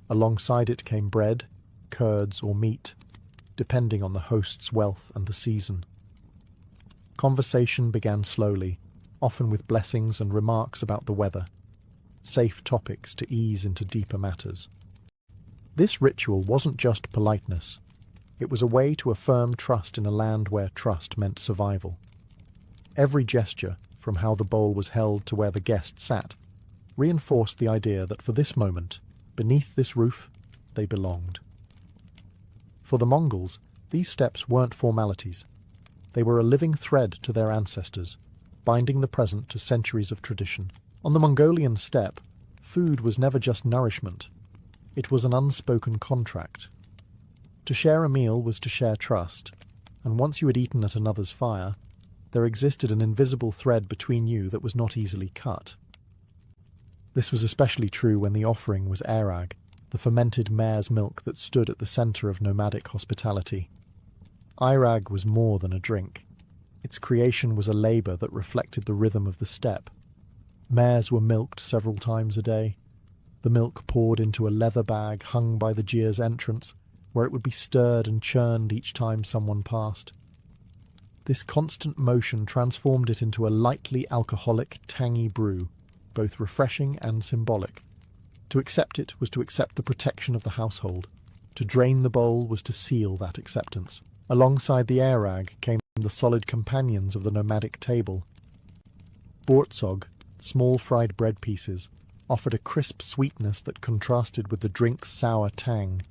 Alongside it came bread, curds, or meat, depending on the host's wealth and the season. Conversation began slowly, often with blessings and remarks about the weather, safe topics to ease into deeper matters. This ritual wasn't just politeness. It was a way to affirm trust in a land where trust meant survival. Every gesture, from how the bowl was held to where the guest sat, reinforced the idea that for this moment, beneath this roof, they belonged. For the Mongols, these steps weren't formalities. They were a living thread to their ancestors, binding the present to centuries of tradition. On the Mongolian steppe, food was never just nourishment. It was an unspoken contract. To share a meal was to share trust, and once you had eaten at another's fire, there existed an invisible thread between you that was not easily cut. This was especially true when the offering was airag, the fermented mare's milk that stood at the centre of nomadic hospitality. Airag was more than a drink. Its creation was a labour that reflected the rhythm of the steppe. Mares were milked several times a day. The milk poured into a leather bag hung by the jir's entrance, where it would be stirred and churned each time someone passed. This constant motion transformed it into a lightly alcoholic, tangy brew, both refreshing and symbolic. To accept it was to accept the protection of the household. To drain the bowl was to seal that acceptance. Alongside the airag came the solid companions of the nomadic table. Bortsog, small fried bread pieces, offered a crisp sweetness that contrasted with the drink's sour tang.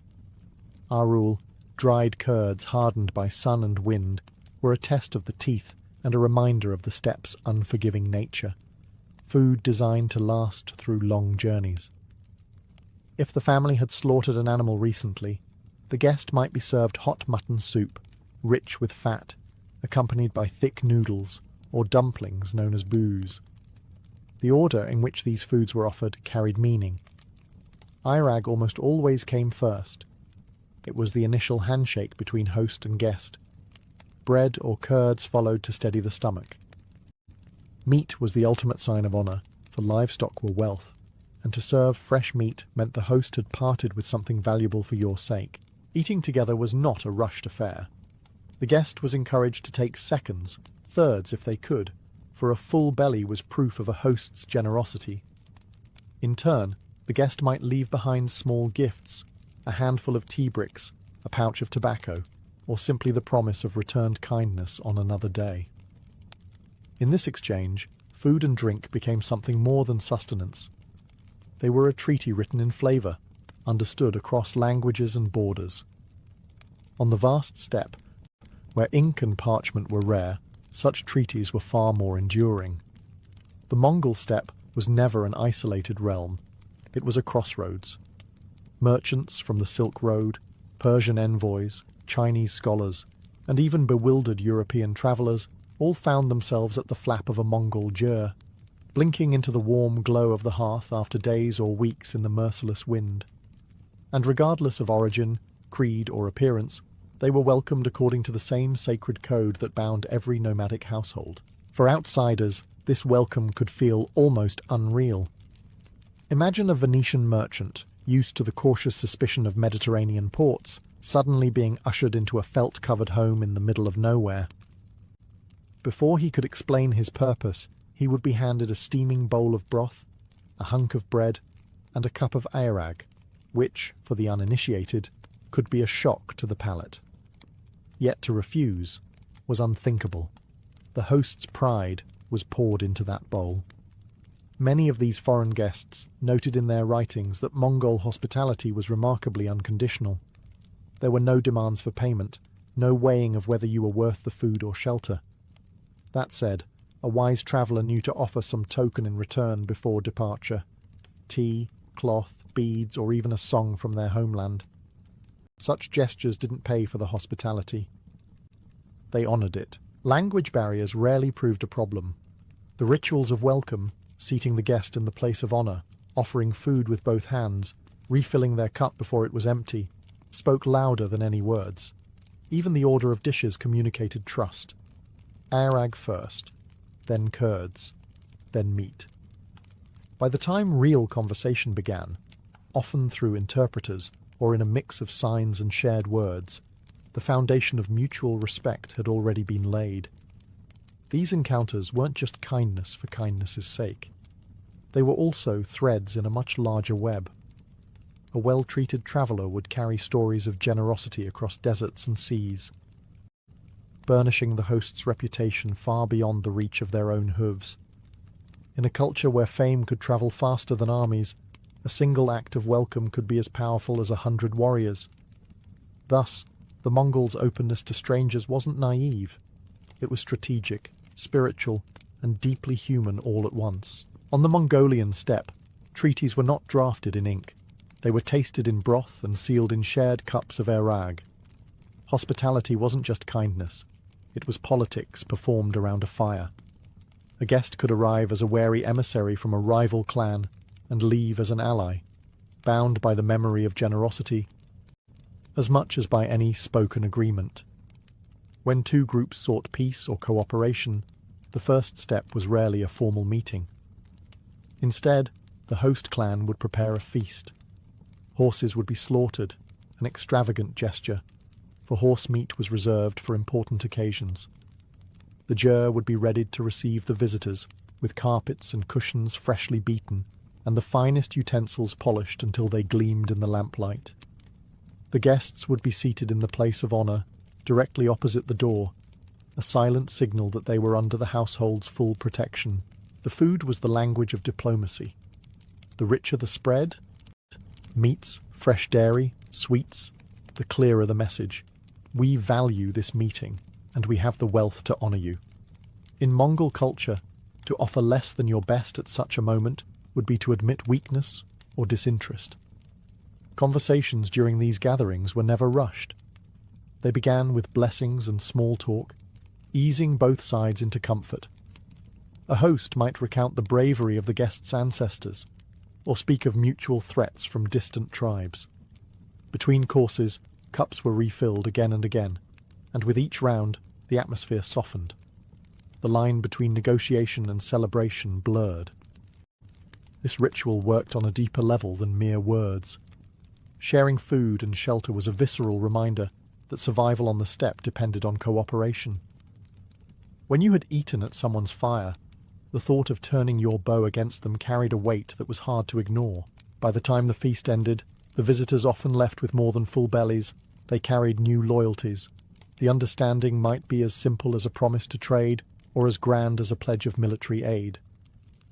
Arul, dried curds hardened by sun and wind, were a test of the teeth and a reminder of the steppe's unforgiving nature, food designed to last through long journeys. If the family had slaughtered an animal recently, the guest might be served hot mutton soup, rich with fat, accompanied by thick noodles or dumplings known as booze. The order in which these foods were offered carried meaning. Airag almost always came first. It was the initial handshake between host and guest. Bread or curds followed to steady the stomach. Meat was the ultimate sign of honour, for livestock were wealth, and to serve fresh meat meant the host had parted with something valuable for your sake. Eating together was not a rushed affair. The guest was encouraged to take seconds, thirds if they could, for a full belly was proof of a host's generosity. In turn, the guest might leave behind small gifts, a handful of tea bricks, a pouch of tobacco, or simply the promise of returned kindness on another day. In this exchange, food and drink became something more than sustenance. They were a treaty written in flavour, understood across languages and borders. On the vast steppe, where ink and parchment were rare, such treaties were far more enduring. The Mongol steppe was never an isolated realm. It was a crossroads. Merchants from the Silk Road, Persian envoys, Chinese scholars, and even bewildered European travellers all found themselves at the flap of a Mongol jur, blinking into the warm glow of the hearth after days or weeks in the merciless wind. And regardless of origin, creed, or appearance, they were welcomed according to the same sacred code that bound every nomadic household. For outsiders, this welcome could feel almost unreal. Imagine a Venetian merchant, used to the cautious suspicion of Mediterranean ports, suddenly being ushered into a felt-covered home in the middle of nowhere. Before he could explain his purpose, he would be handed a steaming bowl of broth, a hunk of bread, and a cup of airag, which, for the uninitiated, could be a shock to the palate. Yet to refuse was unthinkable. The host's pride was poured into that bowl. Many of these foreign guests noted in their writings that Mongol hospitality was remarkably unconditional. There were no demands for payment, no weighing of whether you were worth the food or shelter. That said, a wise traveller knew to offer some token in return before departure: tea, cloth, beads, or even a song from their homeland. Such gestures didn't pay for the hospitality. They honoured it. Language barriers rarely proved a problem. The rituals of welcome, seating the guest in the place of honour, offering food with both hands, refilling their cup before it was empty, spoke louder than any words. Even the order of dishes communicated trust. Airag first, then curds, then meat. By the time real conversation began, often through interpreters or in a mix of signs and shared words, the foundation of mutual respect had already been laid. These encounters weren't just kindness for kindness's sake. They were also threads in a much larger web. A well-treated traveller would carry stories of generosity across deserts and seas, burnishing the host's reputation far beyond the reach of their own hooves. In a culture where fame could travel faster than armies, a single act of welcome could be as powerful as 100 warriors. Thus, the Mongols' openness to strangers wasn't naive. It was strategic, spiritual, and deeply human all at once. On the Mongolian steppe, treaties were not drafted in ink. They were tasted in broth and sealed in shared cups of airag. Hospitality wasn't just kindness. It was politics performed around a fire. A guest could arrive as a wary emissary from a rival clan and leave as an ally, bound by the memory of generosity as much as by any spoken agreement. When two groups sought peace or cooperation, the first step was rarely a formal meeting. Instead, the host clan would prepare a feast. Horses would be slaughtered, an extravagant gesture, for horse meat was reserved for important occasions. The jur would be readied to receive the visitors, with carpets and cushions freshly beaten, and the finest utensils polished until they gleamed in the lamplight. The guests would be seated in the place of honour, directly opposite the door, a silent signal that they were under the household's full protection. The food was the language of diplomacy. The richer the spread, meats, fresh dairy, sweets, the clearer the message. We value this meeting, and we have the wealth to honour you. In Mongol culture, to offer less than your best at such a moment would be to admit weakness or disinterest. Conversations during these gatherings were never rushed. They began with blessings and small talk, easing both sides into comfort. A host might recount the bravery of the guest's ancestors, or speak of mutual threats from distant tribes. Between courses, cups were refilled again and again, and with each round, the atmosphere softened. The line between negotiation and celebration blurred. This ritual worked on a deeper level than mere words. Sharing food and shelter was a visceral reminder that survival on the steppe depended on cooperation. When you had eaten at someone's fire, the thought of turning your bow against them carried a weight that was hard to ignore. By the time the feast ended, the visitors often left with more than full bellies. They carried new loyalties. The understanding might be as simple as a promise to trade, or as grand as a pledge of military aid.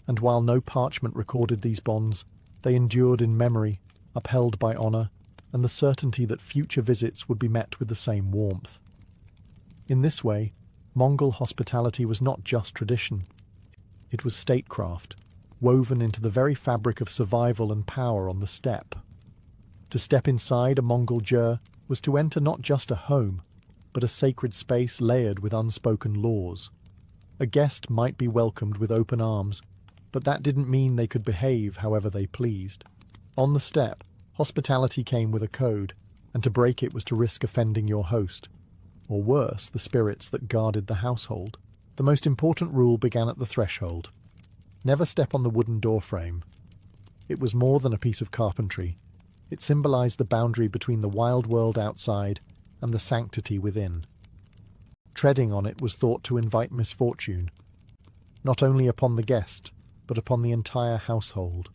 And while no parchment recorded these bonds, they endured in memory, upheld by honour, and the certainty that future visits would be met with the same warmth. In this way, Mongol hospitality was not just tradition. It was statecraft, woven into the very fabric of survival and power on the steppe. To step inside a Mongol jur was to enter not just a home, but a sacred space layered with unspoken laws. A guest might be welcomed with open arms, but that didn't mean they could behave however they pleased. On the steppe, hospitality came with a code, and to break it was to risk offending your host, or worse, the spirits that guarded the household. The most important rule began at the threshold. Never step on the wooden doorframe. It was more than a piece of carpentry. It symbolized the boundary between the wild world outside and the sanctity within. Treading on it was thought to invite misfortune, not only upon the guest, but upon the entire household.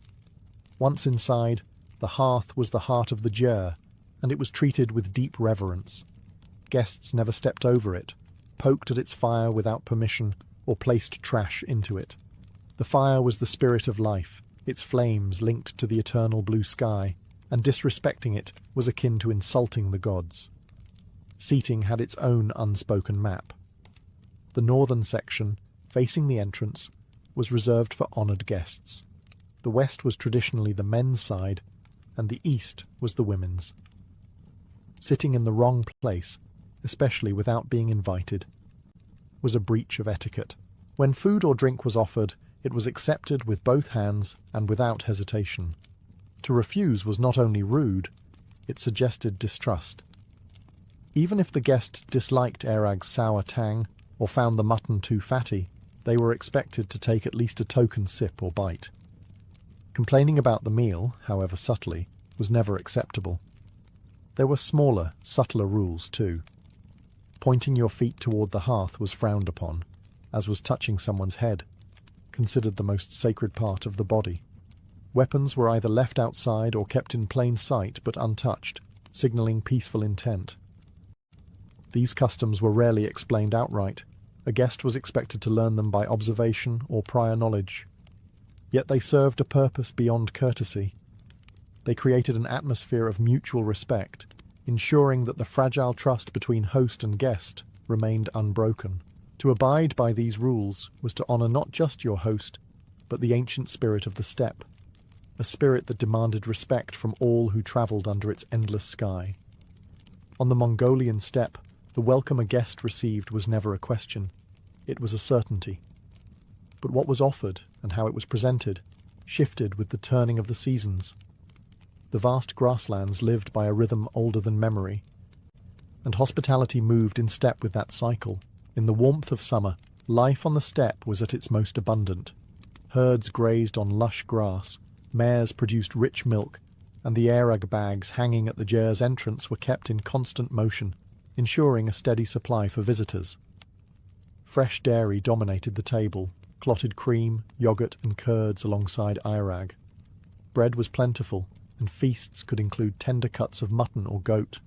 Once inside, the hearth was the heart of the jur, and it was treated with deep reverence. Guests never stepped over it, poked at its fire without permission, or placed trash into it. The fire was the spirit of life, its flames linked to the eternal blue sky, and disrespecting it was akin to insulting the gods. Seating had its own unspoken map. The northern section, facing the entrance, was reserved for honoured guests. The west was traditionally the men's side, and the east was the women's. Sitting in the wrong place, especially without being invited, was a breach of etiquette. When food or drink was offered, it was accepted with both hands and without hesitation. To refuse was not only rude, it suggested distrust. Even if the guest disliked Erag's sour tang or found the mutton too fatty, they were expected to take at least a token sip or bite. Complaining about the meal, however subtly, was never acceptable. There were smaller, subtler rules too. Pointing your feet toward the hearth was frowned upon, as was touching someone's head, considered the most sacred part of the body. Weapons were either left outside or kept in plain sight but untouched, signalling peaceful intent. These customs were rarely explained outright. A guest was expected to learn them by observation or prior knowledge. Yet they served a purpose beyond courtesy. They created an atmosphere of mutual respect, ensuring that the fragile trust between host and guest remained unbroken. To abide by these rules was to honour not just your host, but the ancient spirit of the steppe, a spirit that demanded respect from all who travelled under its endless sky. On the Mongolian steppe, the welcome a guest received was never a question. It was a certainty. But what was offered and how it was presented shifted with the turning of the seasons. The vast grasslands lived by a rhythm older than memory, and hospitality moved in step with that cycle. In the warmth of summer, life on the steppe was at its most abundant. Herds grazed on lush grass, mares produced rich milk, and the Erag bags hanging at the jur's entrance were kept in constant motion, ensuring a steady supply for visitors. Fresh dairy dominated the table, clotted cream, yoghurt and curds alongside Irag. Bread was plentiful, and feasts could include tender cuts of mutton or goat.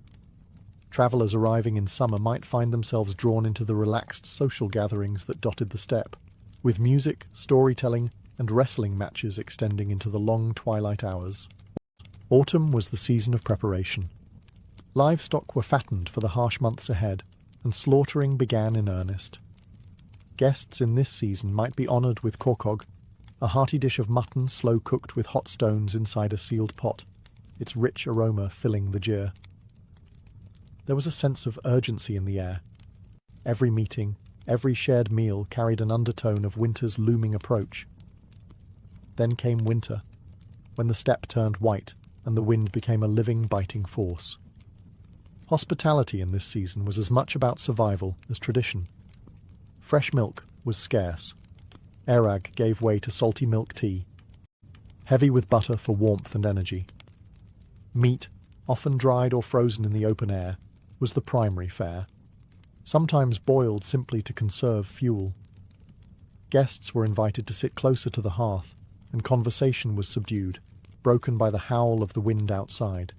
Travellers arriving in summer might find themselves drawn into the relaxed social gatherings that dotted the steppe, with music, storytelling, and wrestling matches extending into the long twilight hours. Autumn was the season of preparation. Livestock were fattened for the harsh months ahead, and slaughtering began in earnest. Guests in this season might be honoured with korkog, a hearty dish of mutton slow-cooked with hot stones inside a sealed pot, its rich aroma filling the jur. There was a sense of urgency in the air. Every meeting, every shared meal carried an undertone of winter's looming approach. Then came winter, when the steppe turned white and the wind became a living, biting force. Hospitality in this season was as much about survival as tradition. Fresh milk was scarce. Erag gave way to salty milk tea, heavy with butter for warmth and energy. Meat, often dried or frozen in the open air, was the primary fare, sometimes boiled simply to conserve fuel. Guests were invited to sit closer to the hearth, and conversation was subdued, broken by the howl of the wind outside.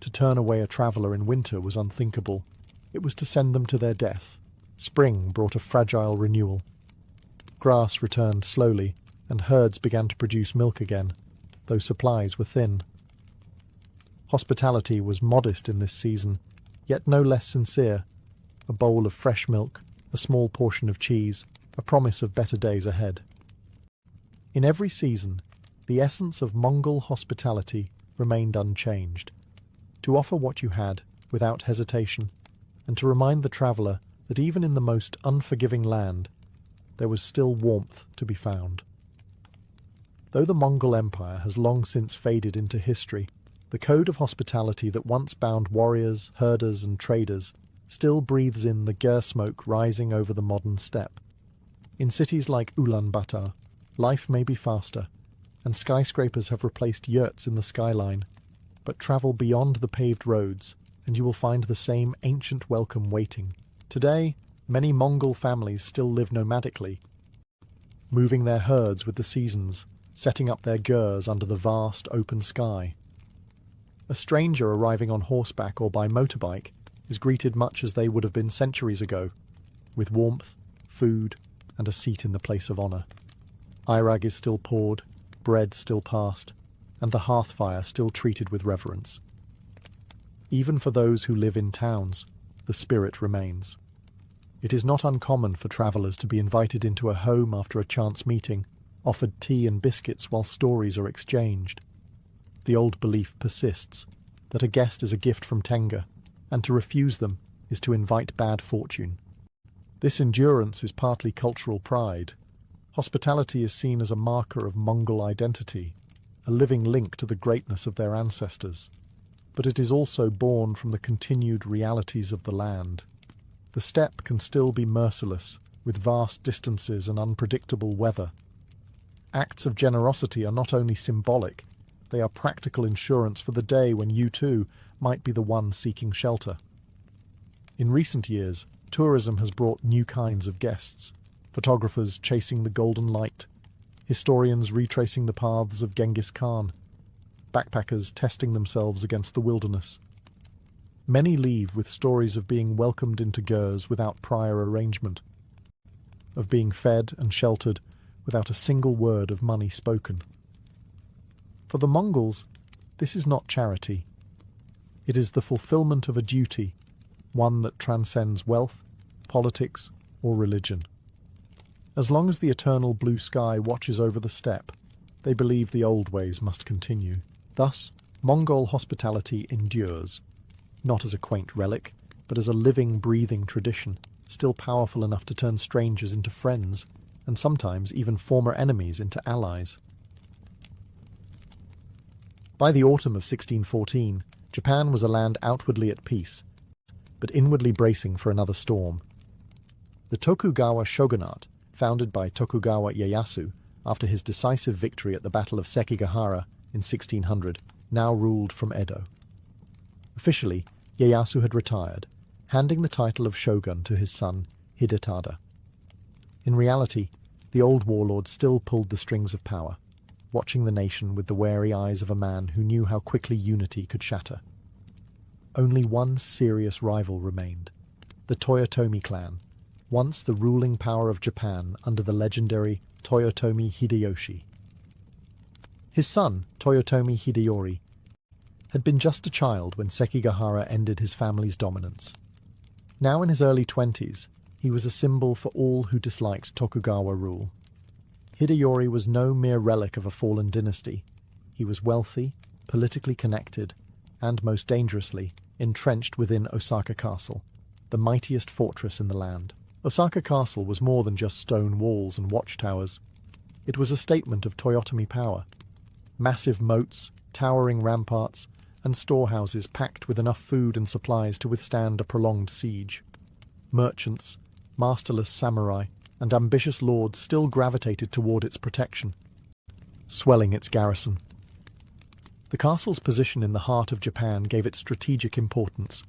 To turn away a traveller in winter was unthinkable. It was to send them to their death. Spring brought a fragile renewal. Grass returned slowly, and herds began to produce milk again, though supplies were thin. Hospitality was modest in this season, yet no less sincere. A bowl of fresh milk, a small portion of cheese, a promise of better days ahead. In every season, the essence of Mongol hospitality remained unchanged: to offer what you had without hesitation, and to remind the traveller that even in the most unforgiving land, there was still warmth to be found. Though the Mongol Empire has long since faded into history, the code of hospitality that once bound warriors, herders, and traders still breathes in the gyr smoke rising over the modern steppe. In cities like Ulaanbaatar, life may be faster, and skyscrapers have replaced yurts in the skyline, but travel beyond the paved roads, and you will find the same ancient welcome waiting. Today, many Mongol families still live nomadically, moving their herds with the seasons, setting up their gyrs under the vast open sky. A stranger arriving on horseback or by motorbike is greeted much as they would have been centuries ago, with warmth, food, and a seat in the place of honour. Airag is still poured, bread still passed, and the hearth fire still treated with reverence. Even for those who live in towns, the spirit remains. It is not uncommon for travellers to be invited into a home after a chance meeting, offered tea and biscuits while stories are exchanged. The old belief persists that a guest is a gift from Tenga, and to refuse them is to invite bad fortune. This endurance is partly cultural pride. Hospitality is seen as a marker of Mongol identity, a living link to the greatness of their ancestors. But it is also born from the continued realities of the land. The steppe can still be merciless, with vast distances and unpredictable weather. Acts of generosity are not only symbolic, they are practical insurance for the day when you too might be the one seeking shelter. In recent years, tourism has brought new kinds of guests: photographers chasing the golden light, historians retracing the paths of Genghis Khan, backpackers testing themselves against the wilderness. Many leave with stories of being welcomed into gyrs without prior arrangement, of being fed and sheltered without a single word of money spoken. For the Mongols, this is not charity. It is the fulfillment of a duty, one that transcends wealth, politics, or religion. As long as the eternal blue sky watches over the steppe, they believe the old ways must continue. Thus, Mongol hospitality endures, not as a quaint relic, but as a living, breathing tradition, still powerful enough to turn strangers into friends, and sometimes even former enemies into allies. By the autumn of 1614, Japan was a land outwardly at peace, but inwardly bracing for another storm. The Tokugawa shogunate, founded by Tokugawa Ieyasu after his decisive victory at the Battle of Sekigahara in 1600, now ruled from Edo. Officially, Ieyasu had retired, handing the title of shogun to his son Hidetada. In reality, the old warlord still pulled the strings of power, watching the nation with the wary eyes of a man who knew how quickly unity could shatter. Only one serious rival remained: the Toyotomi clan, once the ruling power of Japan under the legendary Toyotomi Hideyoshi. His son, Toyotomi Hideyori, had been just a child when Sekigahara ended his family's dominance. Now in his early 20s, he was a symbol for all who disliked Tokugawa rule. Hideyori was no mere relic of a fallen dynasty. He was wealthy, politically connected, and, most dangerously, entrenched within Osaka Castle, the mightiest fortress in the land. Osaka Castle was more than just stone walls and watchtowers. It was a statement of Toyotomi power. Massive moats, towering ramparts, and storehouses packed with enough food and supplies to withstand a prolonged siege. Merchants, masterless samurai, and ambitious lords still gravitated toward its protection, swelling its garrison. The castle's position in the heart of Japan gave it strategic importance.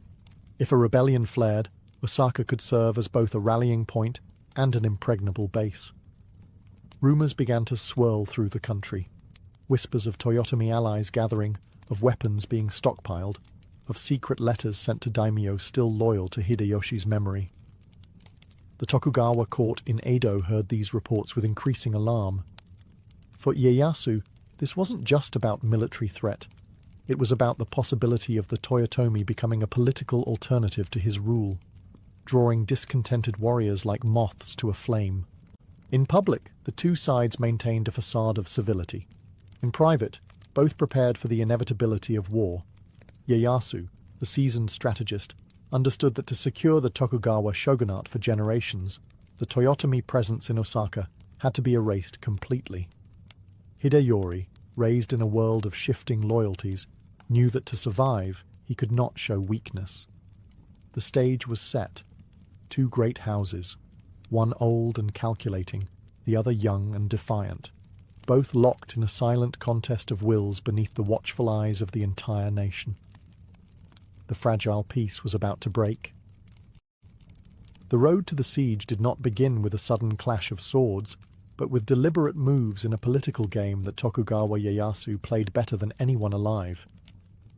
If a rebellion flared, Osaka could serve as both a rallying point and an impregnable base. Rumours began to swirl through the country. Whispers of Toyotomi allies gathering, of weapons being stockpiled, of secret letters sent to daimyo still loyal to Hideyoshi's memory. The Tokugawa court in Edo heard these reports with increasing alarm. For Ieyasu, this wasn't just about military threat. It was about the possibility of the Toyotomi becoming a political alternative to his rule, drawing discontented warriors like moths to a flame. In public, the two sides maintained a facade of civility. In private, both prepared for the inevitability of war. Ieyasu, the seasoned strategist, understood that to secure the Tokugawa shogunate for generations, the Toyotomi presence in Osaka had to be erased completely. Hideyori, raised in a world of shifting loyalties, knew that to survive, he could not show weakness. The stage was set. Two great houses, one old and calculating, the other young and defiant, both locked in a silent contest of wills beneath the watchful eyes of the entire nation. The fragile peace was about to break. The road to the siege did not begin with a sudden clash of swords, but with deliberate moves in a political game that Tokugawa Ieyasu played better than anyone alive.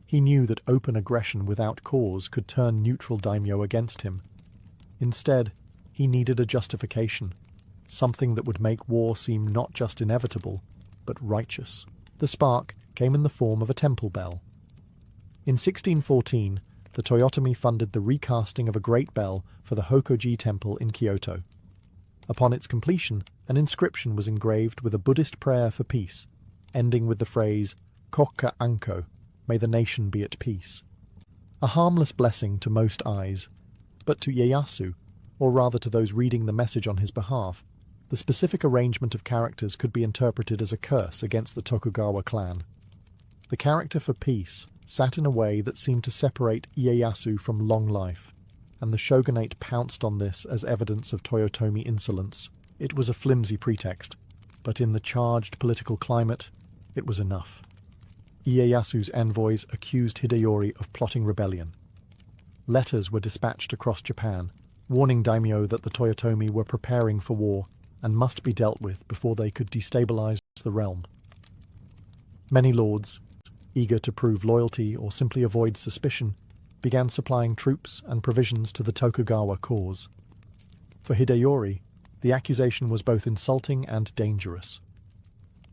He knew that open aggression without cause could turn neutral daimyo against him. Instead, he needed a justification, something that would make war seem not just inevitable, but righteous. The spark came in the form of a temple bell. In 1614, the Toyotomi funded the recasting of a great bell for the Hokoji temple in Kyoto. Upon its completion, an inscription was engraved with a Buddhist prayer for peace, ending with the phrase, Kokka Anko, may the nation be at peace. A harmless blessing to most eyes, but to Ieyasu, or rather to those reading the message on his behalf, the specific arrangement of characters could be interpreted as a curse against the Tokugawa clan. The character for peace sat in a way that seemed to separate Ieyasu from long life, and the shogunate pounced on this as evidence of Toyotomi insolence. It was a flimsy pretext, but in the charged political climate, it was enough. Ieyasu's envoys accused Hideyori of plotting rebellion. Letters were dispatched across Japan, warning daimyo that the Toyotomi were preparing for war and must be dealt with before they could destabilize the realm. Many lords, eager to prove loyalty or simply avoid suspicion, began supplying troops and provisions to the Tokugawa cause. For Hideyori, the accusation was both insulting and dangerous.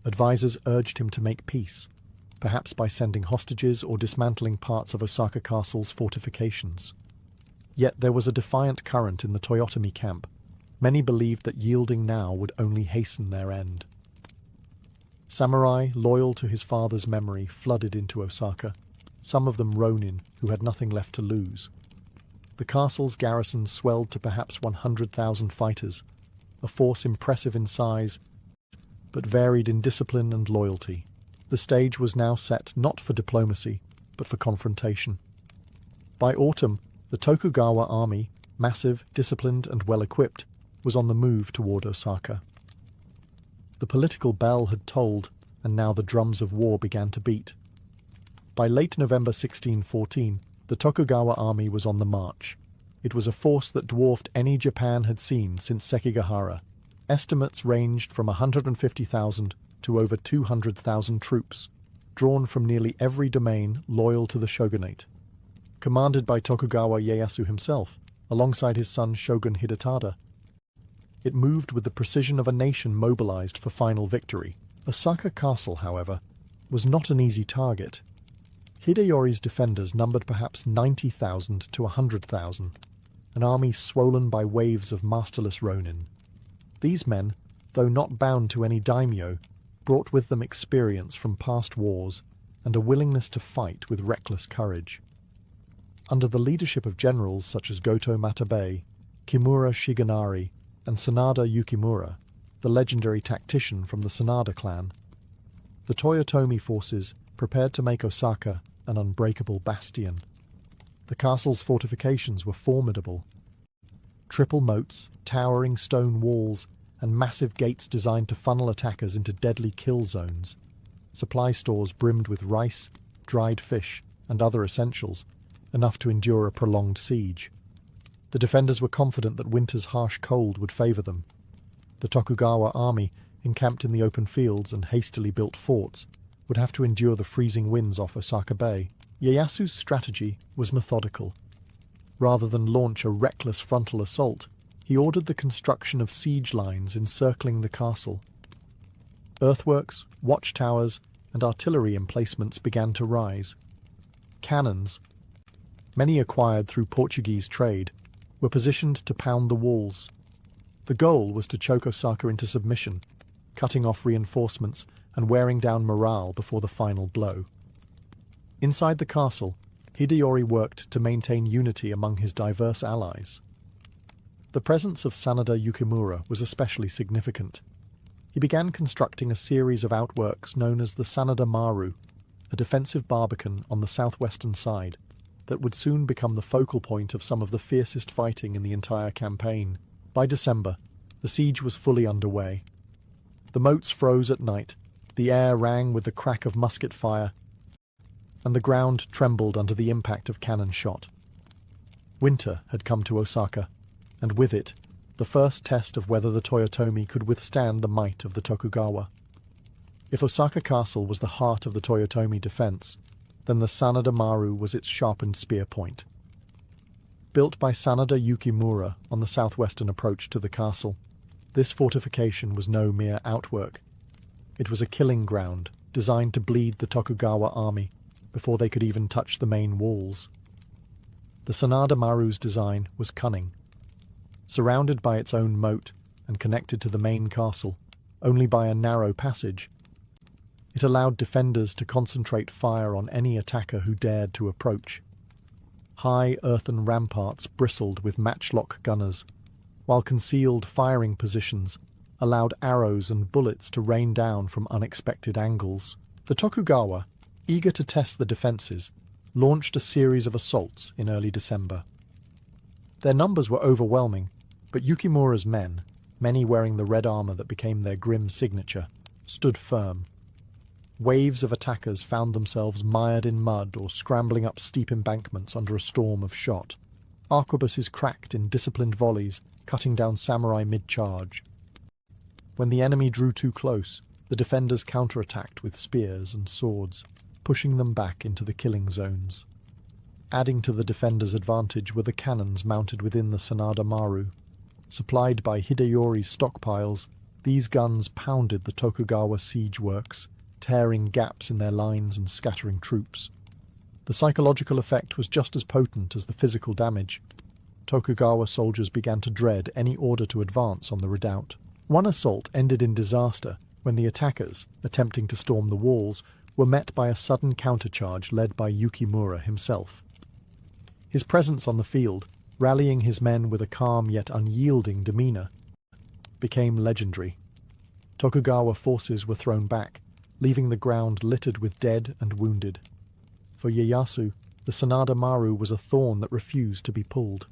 Advisors urged him to make peace, perhaps by sending hostages or dismantling parts of Osaka Castle's fortifications. Yet there was a defiant current in the Toyotomi camp. Many believed that yielding now would only hasten their end. Samurai, loyal to his father's memory, flooded into Osaka, some of them ronin who had nothing left to lose. The castle's garrison swelled to perhaps 100,000 fighters, a force impressive in size, but varied in discipline and loyalty. The stage was now set not for diplomacy, but for confrontation. By autumn, the Tokugawa army, massive, disciplined, and well-equipped, was on the move toward Osaka. The political bell had tolled, and now the drums of war began to beat. By late November 1614, the Tokugawa army was on the march. It was a force that dwarfed any Japan had seen since Sekigahara. Estimates ranged from 150,000 to over 200,000 troops, drawn from nearly every domain loyal to the shogunate. Commanded by Tokugawa Ieyasu himself, alongside his son Shogun Hidetada, it moved with the precision of a nation mobilized for final victory. Osaka Castle, however, was not an easy target. Hideyori's defenders numbered perhaps 90,000 to 100,000, an army swollen by waves of masterless ronin. These men, though not bound to any daimyo, brought with them experience from past wars and a willingness to fight with reckless courage. Under the leadership of generals such as Goto Matabei, Kimura Shigenari, and Sanada Yukimura, the legendary tactician from the Sanada clan, the Toyotomi forces prepared to make Osaka an unbreakable bastion. The castle's fortifications were formidable. Triple moats, towering stone walls, and massive gates designed to funnel attackers into deadly kill zones. Supply stores brimmed with rice, dried fish, and other essentials, enough to endure a prolonged siege. The defenders were confident that winter's harsh cold would favour them. The Tokugawa army, encamped in the open fields and hastily built forts, would have to endure the freezing winds off Osaka Bay. Ieyasu's strategy was methodical. Rather than launch a reckless frontal assault, he ordered the construction of siege lines encircling the castle. Earthworks, watchtowers, and artillery emplacements began to rise. Cannons, many acquired through Portuguese trade, were positioned to pound the walls. The goal was to choke Osaka into submission, cutting off reinforcements and wearing down morale before the final blow. Inside the castle, Hideyori worked to maintain unity among his diverse allies. The presence of Sanada Yukimura was especially significant. He began constructing a series of outworks known as the Sanada Maru, a defensive barbican on the southwestern side that would soon become the focal point of some of the fiercest fighting in the entire campaign. By December, the siege was fully underway. The moats froze at night, the air rang with the crack of musket fire, and the ground trembled under the impact of cannon shot. Winter had come to Osaka, and with it, the first test of whether the Toyotomi could withstand the might of the Tokugawa. If Osaka Castle was the heart of the Toyotomi defense, then the Sanada Maru was its sharpened spear point. Built by Sanada Yukimura on the southwestern approach to the castle, this fortification was no mere outwork. It was a killing ground designed to bleed the Tokugawa army before they could even touch the main walls. The Sanada Maru's design was cunning. Surrounded by its own moat and connected to the main castle only by a narrow passage, it allowed defenders to concentrate fire on any attacker who dared to approach. High earthen ramparts bristled with matchlock gunners, while concealed firing positions allowed arrows and bullets to rain down from unexpected angles. The Tokugawa, eager to test the defences, launched a series of assaults in early December. Their numbers were overwhelming, but Yukimura's men, many wearing the red armour that became their grim signature, stood firm. Waves of attackers found themselves mired in mud or scrambling up steep embankments under a storm of shot. Arquebuses cracked in disciplined volleys, cutting down samurai mid-charge. When the enemy drew too close, the defenders counterattacked with spears and swords, pushing them back into the killing zones. Adding to the defenders' advantage were the cannons mounted within the Sanada Maru. Supplied by Hideyori's stockpiles, these guns pounded the Tokugawa siege works, tearing gaps in their lines and scattering troops. The psychological effect was just as potent as the physical damage. Tokugawa soldiers began to dread any order to advance on the redoubt. One assault ended in disaster when the attackers, attempting to storm the walls, were met by a sudden countercharge led by Yukimura himself. His presence on the field, rallying his men with a calm yet unyielding demeanour, became legendary. Tokugawa forces were thrown back, leaving the ground littered with dead and wounded. For Ieyasu, the Sanada Maru was a thorn that refused to be pulled.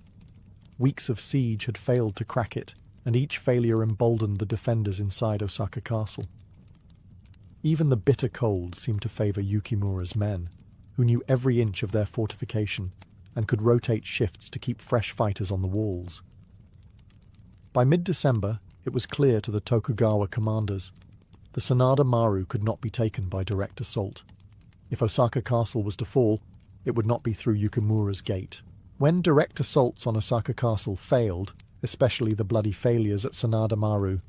Weeks of siege had failed to crack it, and each failure emboldened the defenders inside Osaka Castle. Even the bitter cold seemed to favour Yukimura's men, who knew every inch of their fortification and could rotate shifts to keep fresh fighters on the walls. By mid-December, it was clear to the Tokugawa commanders the Sanada Maru could not be taken by direct assault. If Osaka Castle was to fall, it would not be through Yukimura's gate. When direct assaults on Osaka Castle failed, especially the bloody failures at Sanada Maru,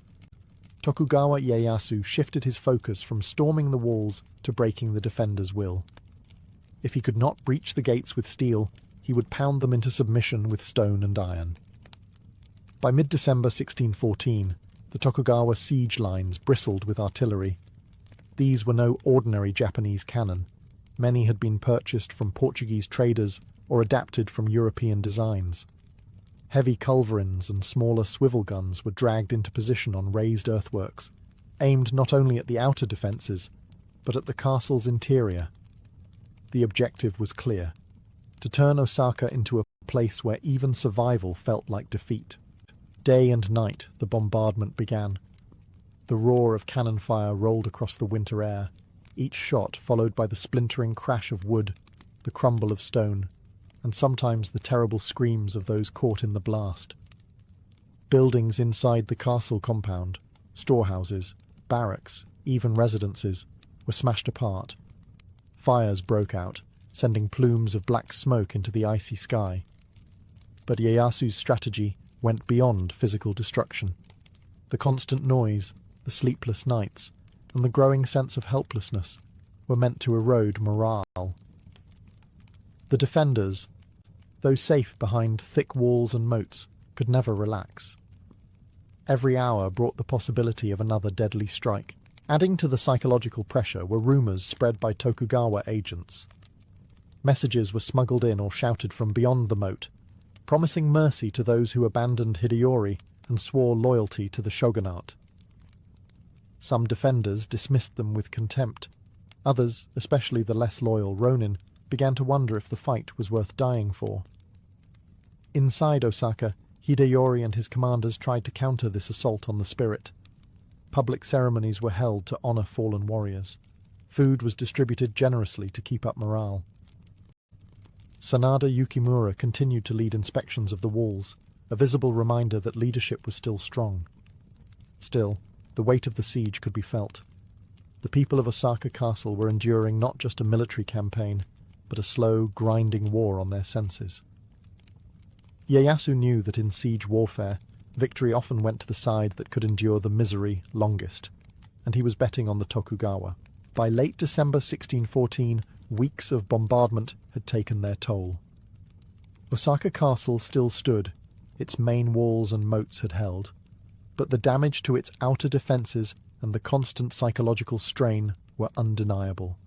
Tokugawa Ieyasu shifted his focus from storming the walls to breaking the defenders' will. If he could not breach the gates with steel, he would pound them into submission with stone and iron. By mid-December 1614, the Tokugawa siege lines bristled with artillery. These were no ordinary Japanese cannon. Many had been purchased from Portuguese traders or adapted from European designs. Heavy culverins and smaller swivel guns were dragged into position on raised earthworks, aimed not only at the outer defences, but at the castle's interior. The objective was clear: to turn Osaka into a place where even survival felt like defeat. Day and night the bombardment began. The roar of cannon fire rolled across the winter air, each shot followed by the splintering crash of wood, the crumble of stone, and sometimes the terrible screams of those caught in the blast. Buildings inside the castle compound, storehouses, barracks, even residences, were smashed apart. Fires broke out, sending plumes of black smoke into the icy sky. But Ieyasu's strategy went beyond physical destruction. The constant noise, the sleepless nights, and the growing sense of helplessness were meant to erode morale. The defenders, though safe behind thick walls and moats, could never relax. Every hour brought the possibility of another deadly strike. Adding to the psychological pressure were rumors spread by Tokugawa agents. Messages were smuggled in or shouted from beyond the moat, promising mercy to those who abandoned Hideyori and swore loyalty to the shogunate. Some defenders dismissed them with contempt. Others, especially the less loyal Ronin, began to wonder if the fight was worth dying for. Inside Osaka, Hideyori and his commanders tried to counter this assault on the spirit. Public ceremonies were held to honor fallen warriors. Food was distributed generously to keep up morale. Sanada Yukimura continued to lead inspections of the walls, a visible reminder that leadership was still strong. Still, the weight of the siege could be felt. The people of Osaka Castle were enduring not just a military campaign, but a slow, grinding war on their senses. Ieyasu knew that in siege warfare, victory often went to the side that could endure the misery longest, and he was betting on the Tokugawa. By late December 1614, weeks of bombardment had taken their toll. Osaka Castle still stood, its main walls and moats had held, but the damage to its outer defences and the constant psychological strain were undeniable.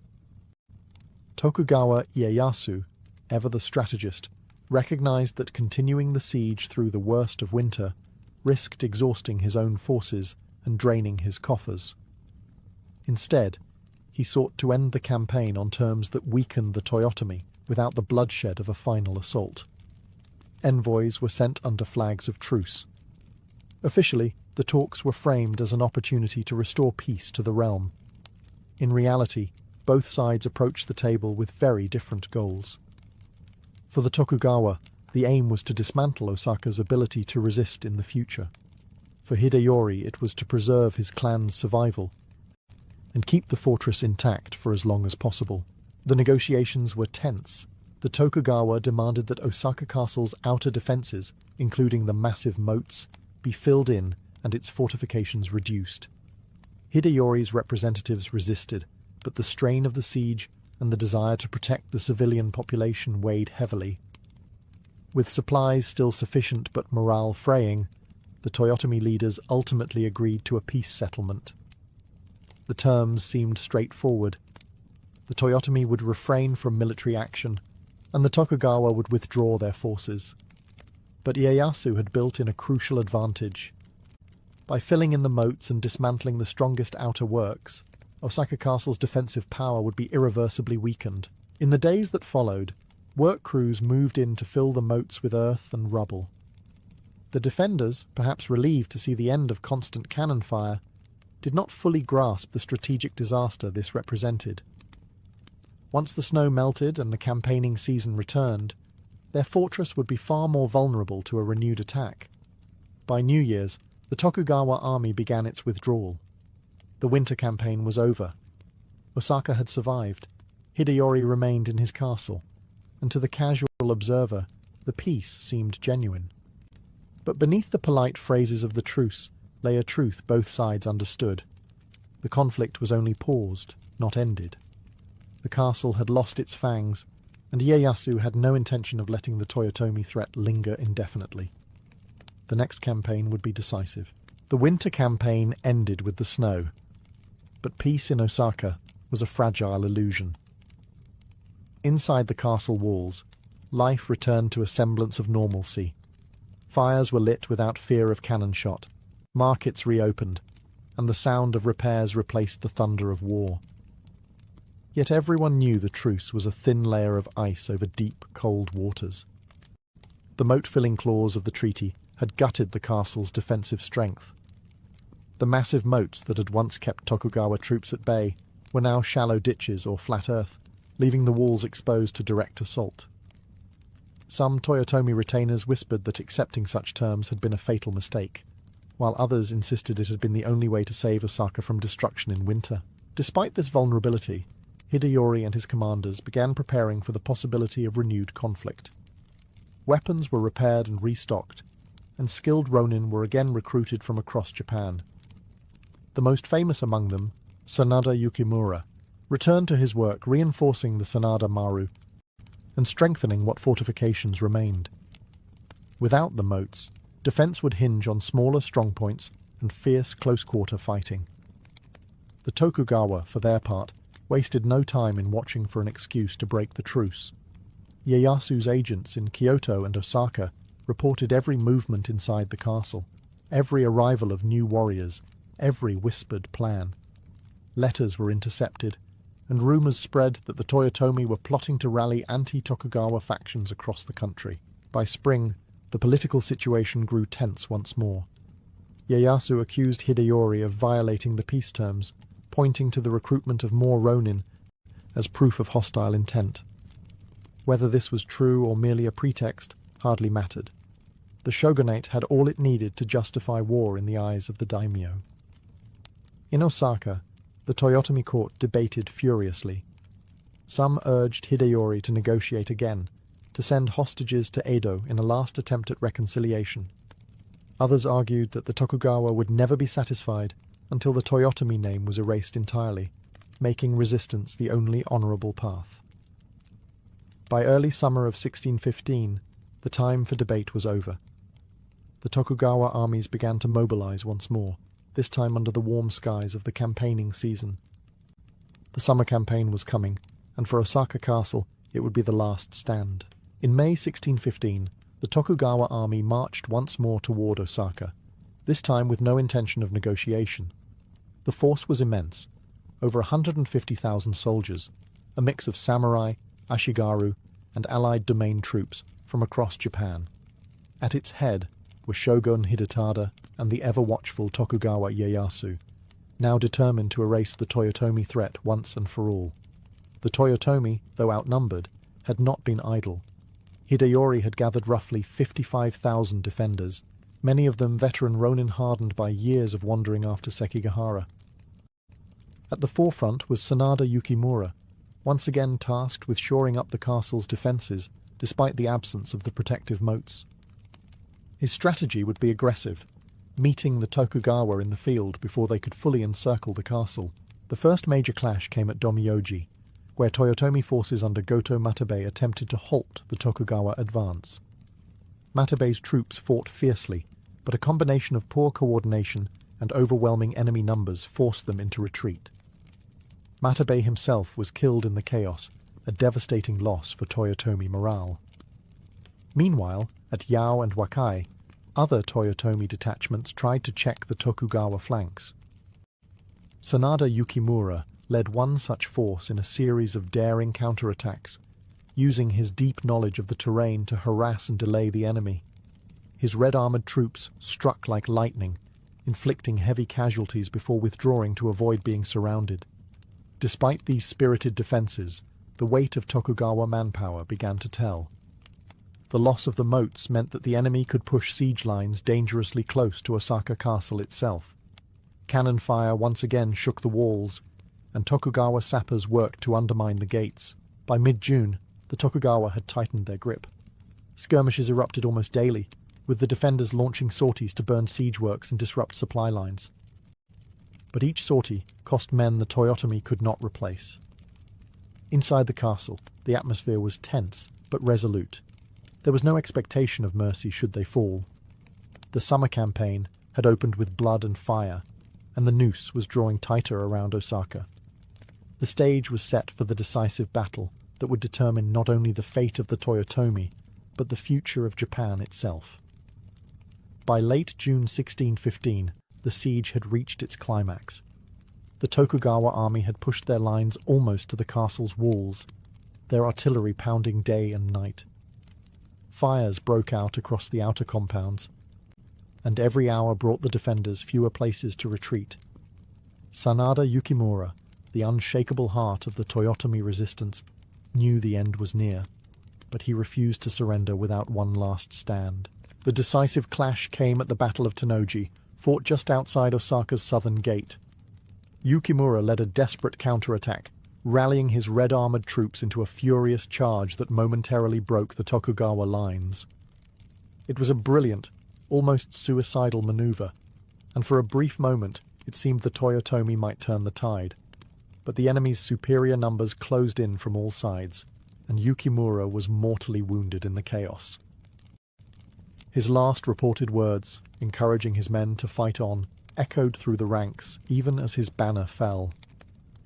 Tokugawa Ieyasu, ever the strategist, recognized that continuing the siege through the worst of winter risked exhausting his own forces and draining his coffers. Instead, he sought to end the campaign on terms that weakened the Toyotomi without the bloodshed of a final assault. Envoys were sent under flags of truce. Officially, the talks were framed as an opportunity to restore peace to the realm. In reality, both sides approached the table with very different goals. For the Tokugawa, the aim was to dismantle Osaka's ability to resist in the future. For Hideyori, it was to preserve his clan's survival and keep the fortress intact for as long as possible. The negotiations were tense. The Tokugawa demanded that Osaka Castle's outer defences, including the massive moats, be filled in and its fortifications reduced. Hideyori's representatives resisted, but the strain of the siege and the desire to protect the civilian population weighed heavily. With supplies still sufficient but morale fraying, the Toyotomi leaders ultimately agreed to a peace settlement. The terms seemed straightforward. The Toyotomi would refrain from military action, and the Tokugawa would withdraw their forces. But Ieyasu had built in a crucial advantage. By filling in the moats and dismantling the strongest outer works, Osaka Castle's defensive power would be irreversibly weakened. In the days that followed, work crews moved in to fill the moats with earth and rubble. The defenders, perhaps relieved to see the end of constant cannon fire, did not fully grasp the strategic disaster this represented. Once the snow melted and the campaigning season returned, their fortress would be far more vulnerable to a renewed attack. By New Year's, the Tokugawa army began its withdrawal. The winter campaign was over. Osaka had survived. Hideyori remained in his castle, and to the casual observer, the peace seemed genuine. But beneath the polite phrases of the truce lay a truth both sides understood. The conflict was only paused, not ended. The castle had lost its fangs, and Ieyasu had no intention of letting the Toyotomi threat linger indefinitely. The next campaign would be decisive. The winter campaign ended with the snow, but peace in Osaka was a fragile illusion. Inside the castle walls, life returned to a semblance of normalcy. Fires were lit without fear of cannon shot, markets reopened, and the sound of repairs replaced the thunder of war. Yet everyone knew the truce was a thin layer of ice over deep, cold waters. The moat-filling clause of the treaty had gutted the castle's defensive strength. The massive moats that had once kept Tokugawa troops at bay were now shallow ditches or flat earth, leaving the walls exposed to direct assault. Some Toyotomi retainers whispered that accepting such terms had been a fatal mistake, while others insisted it had been the only way to save Osaka from destruction in winter. Despite this vulnerability, Hideyori and his commanders began preparing for the possibility of renewed conflict. Weapons were repaired and restocked, and skilled ronin were again recruited from across Japan. The most famous among them, Sanada Yukimura, returned to his work reinforcing the Sanada Maru and strengthening what fortifications remained. Without the moats, Defense would hinge on smaller strongpoints and fierce close-quarter fighting. The Tokugawa, for their part, wasted no time in watching for an excuse to break the truce. Ieyasu's agents in Kyoto and Osaka reported every movement inside the castle, every arrival of new warriors, every whispered plan. Letters were intercepted, and rumors spread that the Toyotomi were plotting to rally anti-Tokugawa factions across the country. By spring, the political situation grew tense once more. Ieyasu accused Hideyori of violating the peace terms, pointing to the recruitment of more ronin as proof of hostile intent. Whether this was true or merely a pretext hardly mattered. The shogunate had all it needed to justify war in the eyes of the daimyo. In Osaka, the Toyotomi court debated furiously. Some urged Hideyori to negotiate again, to send hostages to Edo in a last attempt at reconciliation. Others argued that the Tokugawa would never be satisfied until the Toyotomi name was erased entirely, making resistance the only honourable path. By early summer of 1615, the time for debate was over. The Tokugawa armies began to mobilize once more, this time under the warm skies of the campaigning season. The summer campaign was coming, and for Osaka Castle it would be the last stand. In May 1615, the Tokugawa army marched once more toward Osaka, this time with no intention of negotiation. The force was immense, over 150,000 soldiers, a mix of samurai, ashigaru, and allied domain troops from across Japan. At its head were Shogun Hidetada and the ever-watchful Tokugawa Ieyasu, now determined to erase the Toyotomi threat once and for all. The Toyotomi, though outnumbered, had not been idle. Hideyori had gathered roughly 55,000 defenders, many of them veteran ronin hardened by years of wandering after Sekigahara. At the forefront was Sanada Yukimura, once again tasked with shoring up the castle's defences despite the absence of the protective moats. His strategy would be aggressive, meeting the Tokugawa in the field before they could fully encircle the castle. The first major clash came at Domyoji, where Toyotomi forces under Goto Matabei attempted to halt the Tokugawa advance. Matabei's troops fought fiercely, but a combination of poor coordination and overwhelming enemy numbers forced them into retreat. Matabei himself was killed in the chaos, a devastating loss for Toyotomi morale. Meanwhile, at Yao and Wakai, other Toyotomi detachments tried to check the Tokugawa flanks. Sanada Yukimura led one such force in a series of daring counterattacks, using his deep knowledge of the terrain to harass and delay the enemy. His red-armoured troops struck like lightning, inflicting heavy casualties before withdrawing to avoid being surrounded. Despite these spirited defences, the weight of Tokugawa manpower began to tell. The loss of the moats meant that the enemy could push siege lines dangerously close to Osaka Castle itself. Cannon fire once again shook the walls, and Tokugawa sappers worked to undermine the gates. By mid-June, the Tokugawa had tightened their grip. Skirmishes erupted almost daily, with the defenders launching sorties to burn siege works and disrupt supply lines. But each sortie cost men the Toyotomi could not replace. Inside the castle, the atmosphere was tense, but resolute. There was no expectation of mercy should they fall. The summer campaign had opened with blood and fire, and the noose was drawing tighter around Osaka. The stage was set for the decisive battle that would determine not only the fate of the Toyotomi, but the future of Japan itself. By late June 1615, the siege had reached its climax. The Tokugawa army had pushed their lines almost to the castle's walls, their artillery pounding day and night. Fires broke out across the outer compounds, and every hour brought the defenders fewer places to retreat. Sanada Yukimura, the unshakable heart of the Toyotomi resistance, knew the end was near, but he refused to surrender without one last stand. The decisive clash came at the Battle of Tennoji, fought just outside Osaka's southern gate. Yukimura led a desperate counterattack, rallying his red-armoured troops into a furious charge that momentarily broke the Tokugawa lines. It was a brilliant, almost suicidal maneuver, and for a brief moment it seemed the Toyotomi might turn the tide. But the enemy's superior numbers closed in from all sides, and Yukimura was mortally wounded in the chaos. His last reported words, encouraging his men to fight on, echoed through the ranks even as his banner fell.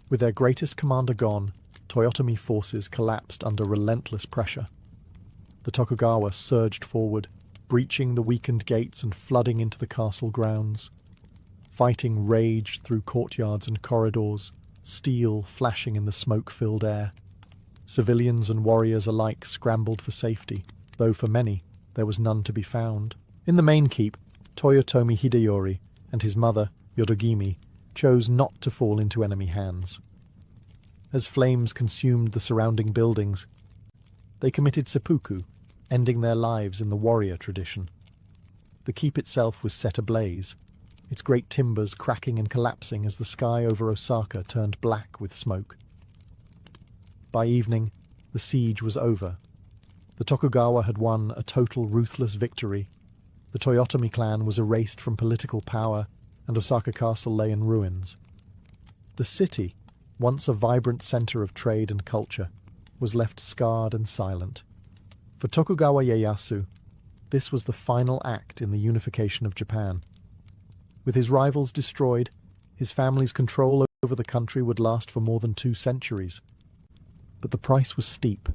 With their greatest commander gone, Toyotomi forces collapsed under relentless pressure. The Tokugawa surged forward, breaching the weakened gates and flooding into the castle grounds. Fighting raged through courtyards and corridors, steel flashing in the smoke-filled air. Civilians and warriors alike scrambled for safety, though for many there was none to be found. In the main keep, Toyotomi Hideyori and his mother, Yodogimi, chose not to fall into enemy hands. As flames consumed the surrounding buildings, they committed seppuku, ending their lives in the warrior tradition. The keep itself was set ablaze, its great timbers cracking and collapsing as the sky over Osaka turned black with smoke. By evening, the siege was over. The Tokugawa had won a total ruthless victory. The Toyotomi clan was erased from political power, and Osaka Castle lay in ruins. The city, once a vibrant centre of trade and culture, was left scarred and silent. For Tokugawa Ieyasu, this was the final act in the unification of Japan. With his rivals destroyed, his family's control over the country would last for more than 2 centuries. But the price was steep.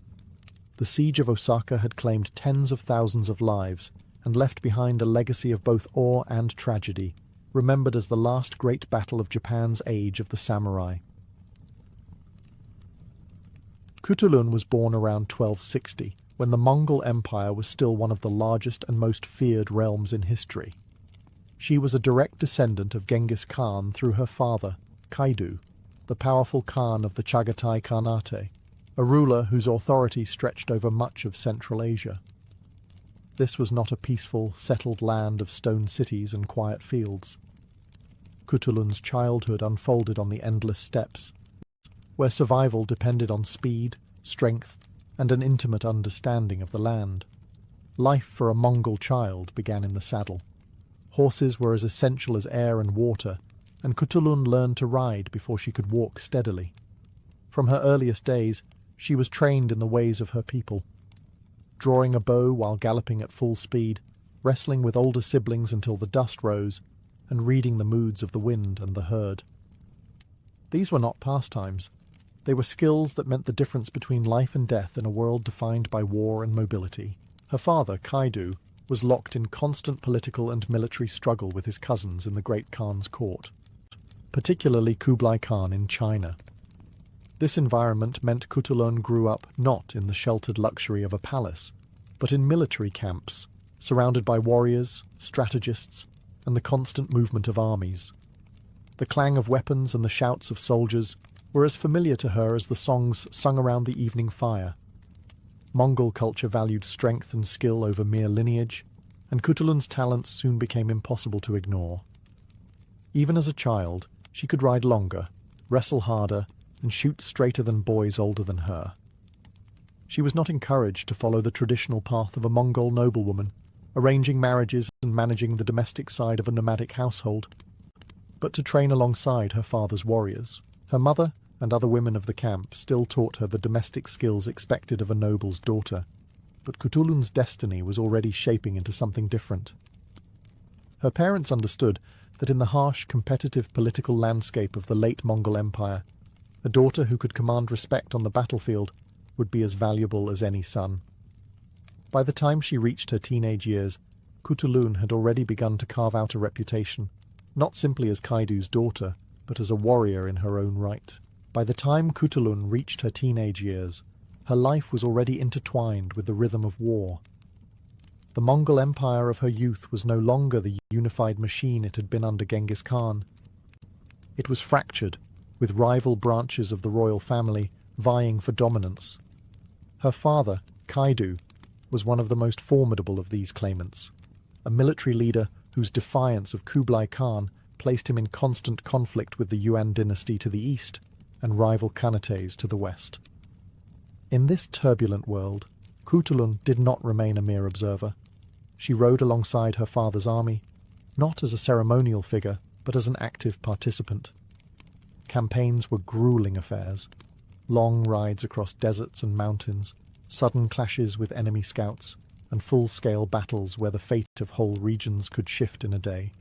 The siege of Osaka had claimed tens of thousands of lives and left behind a legacy of both awe and tragedy, remembered as the last great battle of Japan's age of the samurai. Kutulun was born around 1260, when the Mongol Empire was still one of the largest and most feared realms in history. She was a direct descendant of Genghis Khan through her father, Kaidu, the powerful Khan of the Chagatai Khanate, a ruler whose authority stretched over much of Central Asia. This was not a peaceful, settled land of stone cities and quiet fields. Kutulun's childhood unfolded on the endless steppes, where survival depended on speed, strength, and an intimate understanding of the land. Life for a Mongol child began in the saddle. Horses were as essential as air and water, and Kutulun learned to ride before she could walk steadily. From her earliest days, she was trained in the ways of her people, drawing a bow while galloping at full speed, wrestling with older siblings until the dust rose, and reading the moods of the wind and the herd. These were not pastimes. They were skills that meant the difference between life and death in a world defined by war and mobility. Her father, Kaidu, was locked in constant political and military struggle with his cousins in the Great Khan's court, particularly Kublai Khan in China. This environment meant Kutulun grew up not in the sheltered luxury of a palace, but in military camps, surrounded by warriors, strategists, and the constant movement of armies. The clang of weapons and the shouts of soldiers were as familiar to her as the songs sung around the evening fire. Mongol culture valued strength and skill over mere lineage, and Kutulun's talents soon became impossible to ignore. Even as a child, she could ride longer, wrestle harder, and shoot straighter than boys older than her. She was not encouraged to follow the traditional path of a Mongol noblewoman, arranging marriages and managing the domestic side of a nomadic household, but to train alongside her father's warriors. Her mother and other women of the camp still taught her the domestic skills expected of a noble's daughter, but Kutulun's destiny was already shaping into something different. Her parents understood that in the harsh, competitive political landscape of the late Mongol Empire, a daughter who could command respect on the battlefield would be as valuable as any son. By the time she reached her teenage years, Kutulun had already begun to carve out a reputation, not simply as Kaidu's daughter, but as a warrior in her own right. By the time Kutulun reached her teenage years, her life was already intertwined with the rhythm of war. The Mongol Empire of her youth was no longer the unified machine it had been under Genghis Khan. It was fractured, with rival branches of the royal family vying for dominance. Her father, Kaidu, was one of the most formidable of these claimants, a military leader whose defiance of Kublai Khan placed him in constant conflict with the Yuan dynasty to the east and rival Khanates to the west. In this turbulent world, Kutulun did not remain a mere observer. She rode alongside her father's army, not as a ceremonial figure, but as an active participant. Campaigns were grueling affairs, long rides across deserts and mountains, sudden clashes with enemy scouts, and full-scale battles where the fate of whole regions could shift in a day.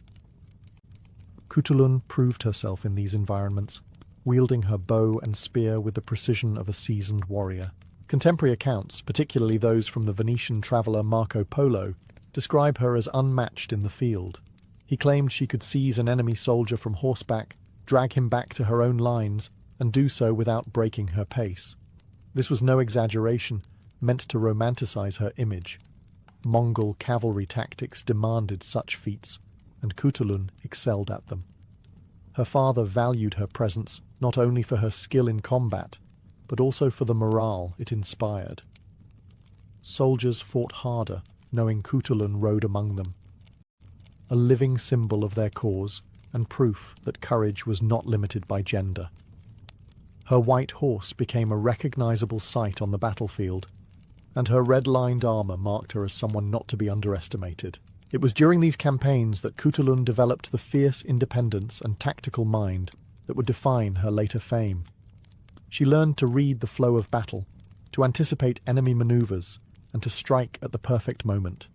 Cutulun proved herself in these environments, wielding her bow and spear with the precision of a seasoned warrior. Contemporary accounts, particularly those from the Venetian traveller Marco Polo, describe her as unmatched in the field. He claimed she could seize an enemy soldier from horseback, drag him back to her own lines, and do so without breaking her pace. This was no exaggeration, meant to romanticize her image. Mongol cavalry tactics demanded such feats, and Cutulun excelled at them. Her father valued her presence not only for her skill in combat, but also for the morale it inspired. Soldiers fought harder, knowing Cutulun rode among them, a living symbol of their cause and proof that courage was not limited by gender. Her white horse became a recognizable sight on the battlefield, and her red-lined armor marked her as someone not to be underestimated. It was during these campaigns that Cutulun developed the fierce independence and tactical mind that would define her later fame. She learned to read the flow of battle, to anticipate enemy maneuvers, and to strike at the perfect moment.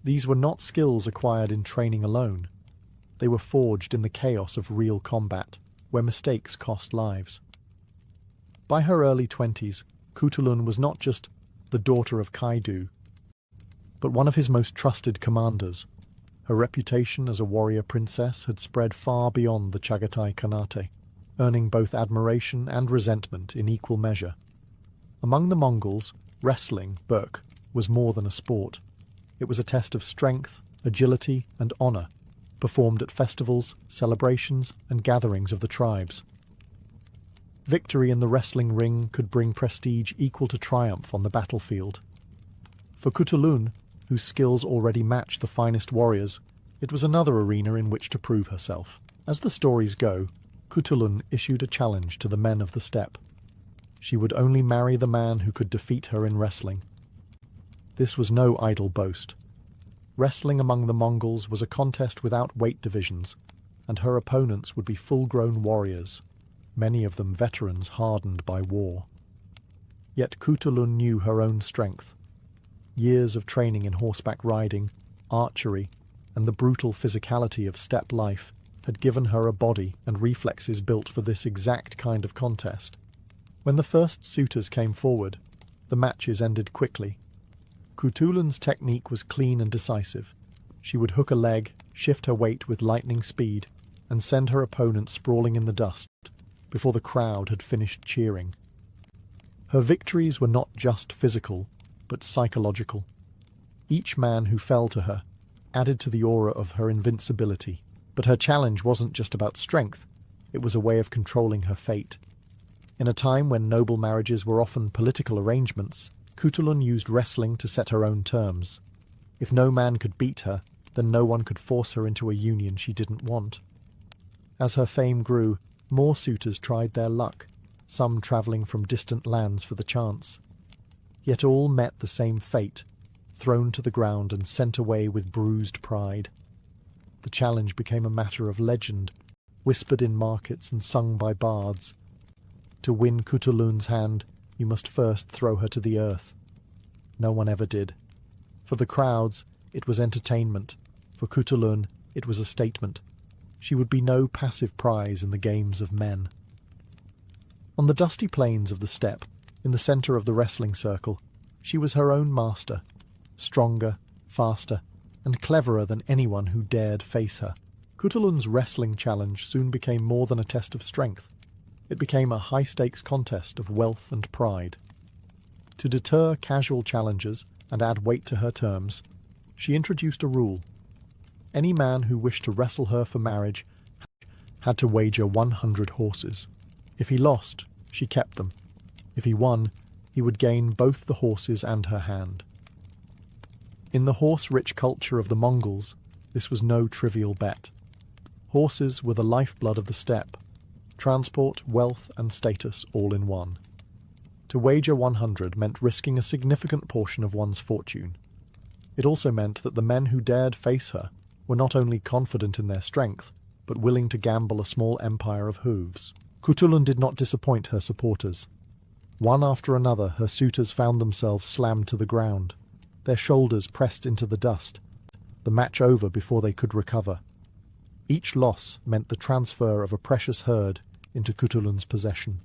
These were not skills acquired in training alone. They were forged in the chaos of real combat, where mistakes cost lives. By her early 20s, Cutulun was not just the daughter of Kaidu, but one of his most trusted commanders. Her reputation as a warrior princess had spread far beyond the Chagatai Khanate, earning both admiration and resentment in equal measure. Among the Mongols, wrestling, Burk, was more than a sport. It was a test of strength, agility, and honor, performed at festivals, celebrations, and gatherings of the tribes. Victory in the wrestling ring could bring prestige equal to triumph on the battlefield. For Cutulun, whose skills already matched the finest warriors, it was another arena in which to prove herself. As the stories go, Cutulun issued a challenge to the men of the steppe. She would only marry the man who could defeat her in wrestling. This was no idle boast. Wrestling among the Mongols was a contest without weight divisions, and her opponents would be full-grown warriors, many of them veterans hardened by war. Yet Cutulun knew her own strength. Years of training in horseback riding, archery, and the brutal physicality of steppe life had given her a body and reflexes built for this exact kind of contest. When the first suitors came forward, the matches ended quickly. Cutulun's technique was clean and decisive. She would hook a leg, shift her weight with lightning speed, and send her opponent sprawling in the dust before the crowd had finished cheering. Her victories were not just physical, but psychological. Each man who fell to her added to the aura of her invincibility. But her challenge wasn't just about strength, it was a way of controlling her fate. In a time when noble marriages were often political arrangements, Cutulun used wrestling to set her own terms. If no man could beat her, then no one could force her into a union she didn't want. As her fame grew, more suitors tried their luck, some travelling from distant lands for the chance. Yet all met the same fate, thrown to the ground and sent away with bruised pride. The challenge became a matter of legend, whispered in markets and sung by bards. To win Cutulun's hand, you must first throw her to the earth. No one ever did. For the crowds, it was entertainment. For Cutulun, it was a statement. She would be no passive prize in the games of men. On the dusty plains of the steppe, in the centre of the wrestling circle, she was her own master, stronger, faster, and cleverer than anyone who dared face her. Cutulun's wrestling challenge soon became more than a test of strength. It became a high-stakes contest of wealth and pride. To deter casual challengers and add weight to her terms, she introduced a rule. Any man who wished to wrestle her for marriage had to wager 100 horses. If he lost, she kept them. If he won, he would gain both the horses and her hand. In the horse-rich culture of the Mongols, this was no trivial bet. Horses were the lifeblood of the steppe, transport, wealth, and status all in one. To wager 100 meant risking a significant portion of one's fortune. It also meant that the men who dared face her were not only confident in their strength, but willing to gamble a small empire of hooves. Cutulun did not disappoint her supporters. One after another, her suitors found themselves slammed to the ground. their shoulders pressed into the dust, the match over before they could recover. Each loss meant the transfer of a precious herd into Kutulun's possession.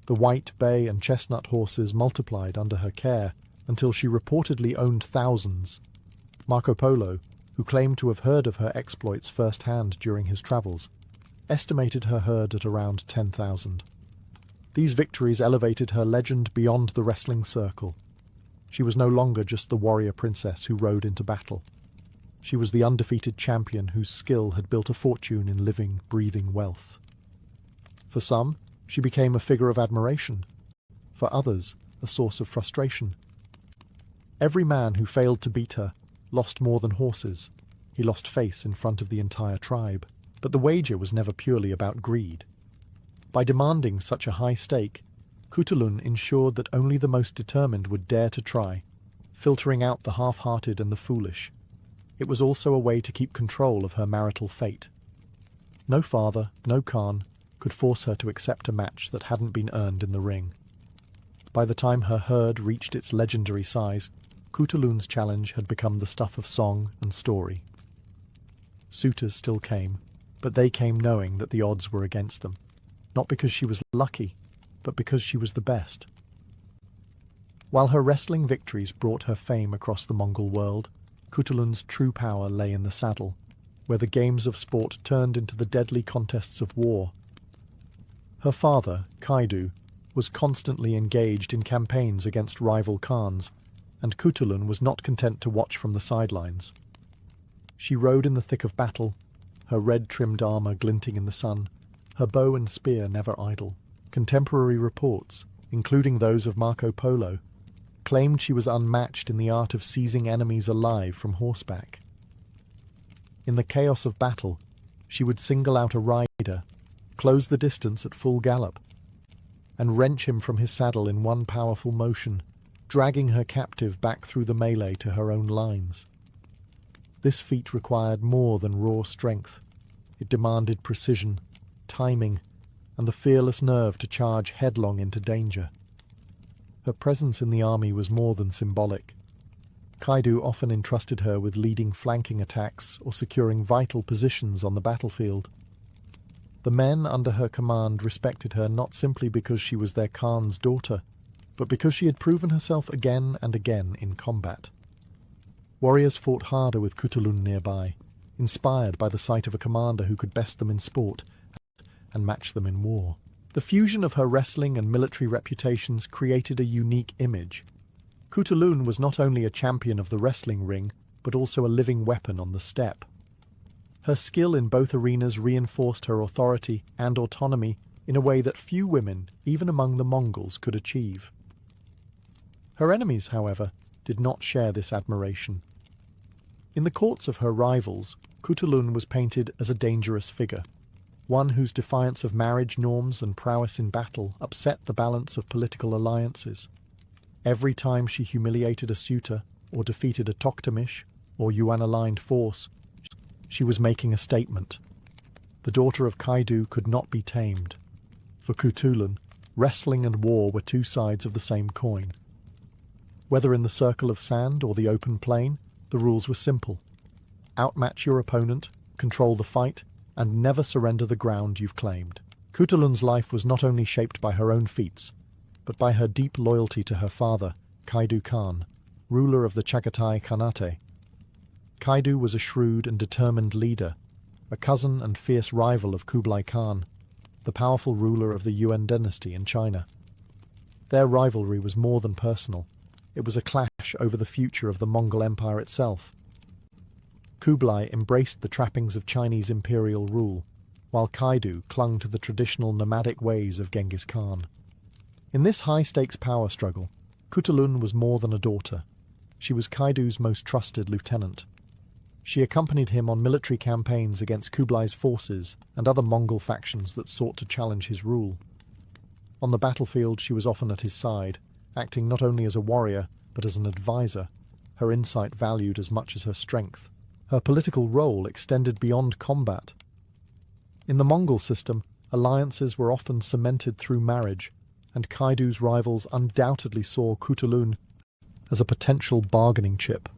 The white, bay, and chestnut horses multiplied under her care until she reportedly owned thousands. Marco Polo, who claimed to have heard of her exploits firsthand during his travels, estimated her herd at around 10,000. These victories elevated her legend beyond the wrestling circle. She was no longer just the warrior princess who rode into battle. She was the undefeated champion whose skill had built a fortune in living, breathing wealth. For some, she became a figure of admiration. For others, a source of frustration. Every man who failed to beat her lost more than horses. He lost face in front of the entire tribe. But the wager was never purely about greed. By demanding such a high stake, Kutulun ensured that only the most determined would dare to try, filtering out the half-hearted and the foolish. It was also a way to keep control of her marital fate. No father, no Khan, could force her to accept a match that hadn't been earned in the ring. By the time her herd reached its legendary size, Kutulun's challenge had become the stuff of song and story. Suitors still came, but they came knowing that the odds were against them, not because she was lucky, but because she was the best. While her wrestling victories brought her fame across the Mongol world, Kutulun's true power lay in the saddle, where the games of sport turned into the deadly contests of war. Her father, Kaidu, was constantly engaged in campaigns against rival Khans, and Kutulun was not content to watch from the sidelines. She rode in the thick of battle, her red-trimmed armour glinting in the sun, her bow and spear never idle. Contemporary reports, including those of Marco Polo, claimed she was unmatched in the art of seizing enemies alive from horseback. In the chaos of battle, she would single out a rider, close the distance at full gallop, and wrench him from his saddle in one powerful motion, dragging her captive back through the melee to her own lines. This feat required more than raw strength. It demanded precision, timing, and the fearless nerve to charge headlong into danger. Her presence in the army was more than symbolic. Kaidu often entrusted her with leading flanking attacks or securing vital positions on the battlefield. The men under her command respected her not simply because she was their Khan's daughter, but because she had proven herself again and again in combat. Warriors fought harder with Kutulun nearby, inspired by the sight of a commander who could best them in sport and match them in war. The fusion of her wrestling and military reputations created a unique image. Kutulun was not only a champion of the wrestling ring, but also a living weapon on the steppe. Her skill in both arenas reinforced her authority and autonomy in a way that few women, even among the Mongols, could achieve. Her enemies, however, did not share this admiration. In the courts of her rivals, Kutulun was painted as a dangerous figure, one whose defiance of marriage norms and prowess in battle upset the balance of political alliances. Every time she humiliated a suitor, or defeated a Toktamish, or Yuan-aligned force, she was making a statement. The daughter of Kaidu could not be tamed. For Kutulun, wrestling and war were two sides of the same coin. Whether in the circle of sand or the open plain, the rules were simple. Outmatch your opponent, control the fight, and never surrender the ground you've claimed. Kutulun's life was not only shaped by her own feats, but by her deep loyalty to her father, Kaidu Khan, ruler of the Chagatai Khanate. Kaidu was a shrewd and determined leader, a cousin and fierce rival of Kublai Khan, the powerful ruler of the Yuan dynasty in China. Their rivalry was more than personal. It was a clash over the future of the Mongol Empire itself. Kublai embraced the trappings of Chinese imperial rule, while Kaidu clung to the traditional nomadic ways of Genghis Khan. In this high-stakes power struggle, Kutulun was more than a daughter. She was Kaidu's most trusted lieutenant. She accompanied him on military campaigns against Kublai's forces and other Mongol factions that sought to challenge his rule. On the battlefield, she was often at his side, acting not only as a warrior, but as an advisor, her insight valued as much as her strength. Her political role extended beyond combat. In the Mongol system, alliances were often cemented through marriage, and Kaidu's rivals undoubtedly saw Kutulun as a potential bargaining chip.